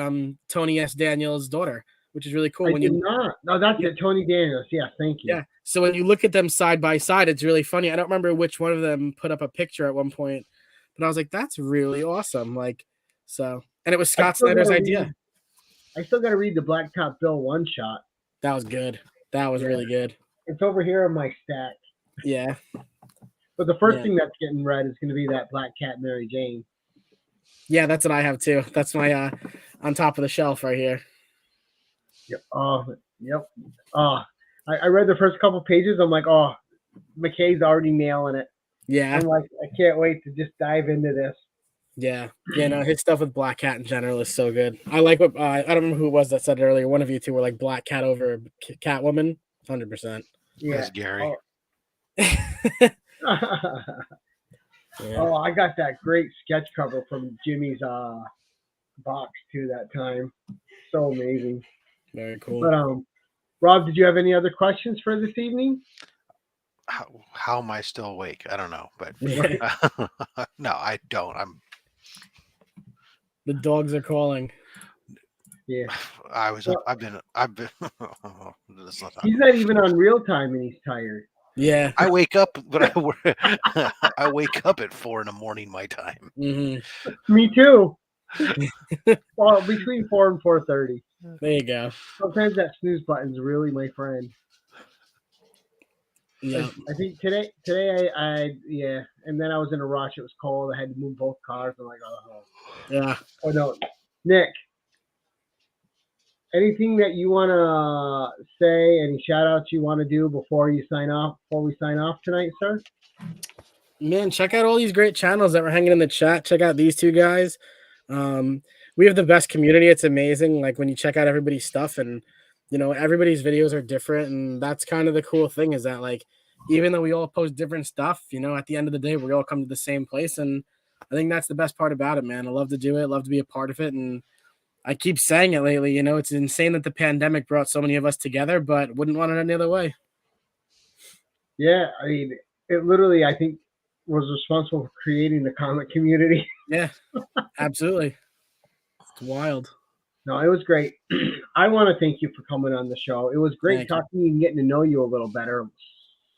Tony S. Daniels' daughter, which is really cool. I did not. No, that's it. Tony Daniels. Yeah, thank you. Yeah. So when you look at them side by side, it's really funny. I don't remember which one of them put up a picture at one point, but I was like, that's really awesome. Like, so, and it was Scott Snyder's idea. I still got to read the Blacktop Bill one shot. That was good. That was really good. It's over here in my stack. Yeah. But the first thing that's getting read is going to be that Black Cat Mary Jane. Yeah, that's what I have too. That's my on top of the shelf right here. Yep. Yep. I read the first couple pages. I'm like, oh, McKay's already nailing it. Yeah. I'm like, I can't wait to just dive into this. Yeah. Yeah, no, his stuff with Black Cat in general is so good. I like what I don't remember who it was that said it earlier. One of you two were like Black Cat over Catwoman. 100%. Yeah. That's Gary. Oh, I got that great sketch cover from Jimmy's box too that time. So amazing. Very cool. But Rob, did you have any other questions for this evening? How am I still awake? I don't know, but no, I don't. The dogs are calling. Yeah. I've been. He's not even on real time and he's tired. Yeah. I wake up, but I wake up at 4 a.m. my time. Mm-hmm. Me too. Well, between 4 and 4:30. There you go. Sometimes that snooze button's really my friend. Yeah. I think today I and then I was in a rush. It was cold. I had to move both cars. I'm like, oh. Yeah. Oh no, Nick. Anything that you want to say? Any shout outs you want to do before you sign off? Before we sign off tonight, sir? Man, check out all these great channels that were hanging in the chat. Check out these two guys. We have the best community. It's amazing. Like when you check out everybody's stuff and everybody's videos are different, and that's kind of the cool thing is that like even though we all post different stuff, at the end of the day we all come to the same place, and I think that's the best part about it, man. I love to do it, love to be a part of it, and I keep saying it lately, it's insane that the pandemic brought so many of us together, but wouldn't want it any other way. Yeah, I mean, it literally, I think, was responsible for creating the comic community. Yeah, absolutely. It's wild. No, it was great. I want to thank you for coming on the show. It was great talking to you and getting to know you a little better.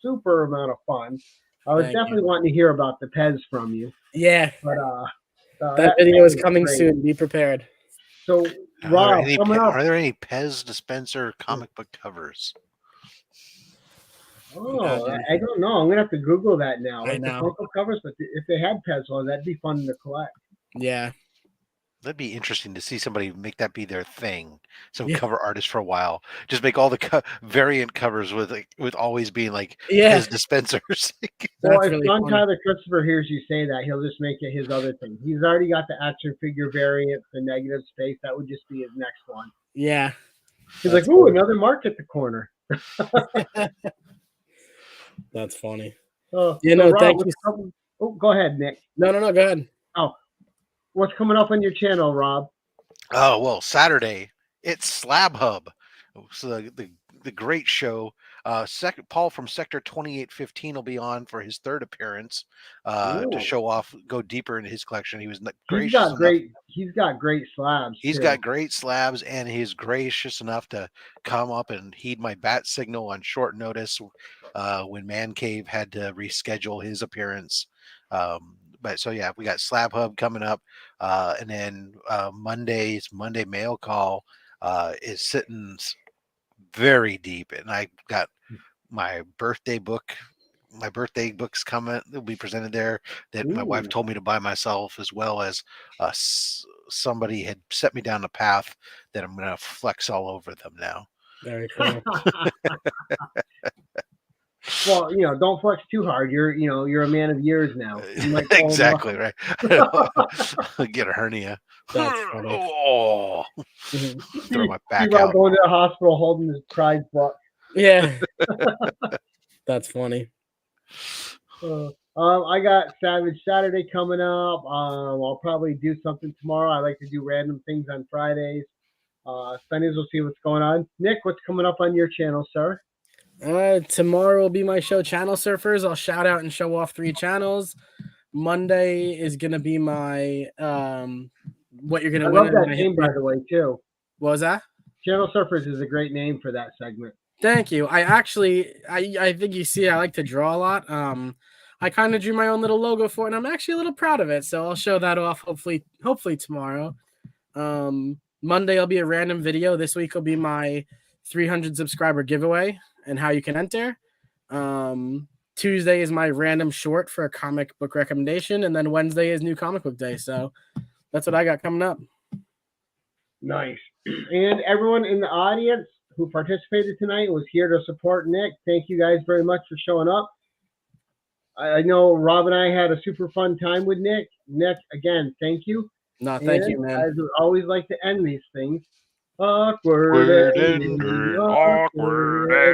Super amount of fun. I was definitely wanting to hear about the Pez from you. Yeah. But that video is coming soon. Be prepared. So, Rob, are there any Pez dispenser comic book covers? Oh, I don't know. I'm gonna have to Google that now. I know. The Funko covers, but if they had Pez ones, that'd be fun to collect. Yeah. That'd be interesting to see somebody make that be their thing. Some cover artist for a while, just make all the variant covers with always being like his dispensers. Well, if John Tyler Christopher hears you say that, he'll just make it his other thing. He's already got the action figure variant, the negative space. That would just be his next one. Yeah. He's like, ooh, another Mark at the corner. That's funny. Rob, thank you. Oh, go ahead, Nick. No, go ahead. Oh, what's coming up on your channel, Rob? Oh, well, Saturday, it's Slab Hub. So the great show. Paul from Sector 2815 will be on for his third appearance to show off, go deeper into his collection. He was gracious. He's got great slabs. He's got great slabs, and he's gracious enough to come up and heed my bat signal on short notice when Man Cave had to reschedule his appearance. But so yeah, we got Slab Hub coming up, and then Monday mail call is sitting very deep, and I got my birthday book, my birthday books coming will be presented there that my wife Ooh. told me to buy myself, as well as somebody had set me down a path that I'm going to flex all over them now. Very cool. Well, don't flex too hard. You're a man of years now. You might fall in love. Exactly right. Get a hernia. That's funny. Oh, throw my back Rob out. going to the hospital holding his prize book. Yeah. That's funny. I got Savage Saturday coming up. I'll probably do something tomorrow. I like to do random things on Fridays. Sundays we'll see what's going on. Nick, what's coming up on your channel, sir? Tomorrow will be my show, Channel Surfers. I'll shout out and show off 3 channels. Monday is gonna be my what you're gonna I win. love that name, by the way, too. What was that? Channel Surfers is a great name for that segment. Thank you. I think you see I like to draw a lot. I kind of drew my own little logo for it, and I'm actually a little proud of it. So I'll show that off hopefully tomorrow. Monday will be a random video. This week will be my 300 subscriber giveaway and how you can enter. Tuesday is my random short for a comic book recommendation, and then Wednesday is new comic book day. So that's what I got coming up. Nice. And everyone in the audience who participated tonight was here to support Nick. Thank you guys very much for showing up. I know Rob and I had a super fun time with Nick. Nick, again, thank you. No, thank you, man. As we always like to end these things. Awkward ending.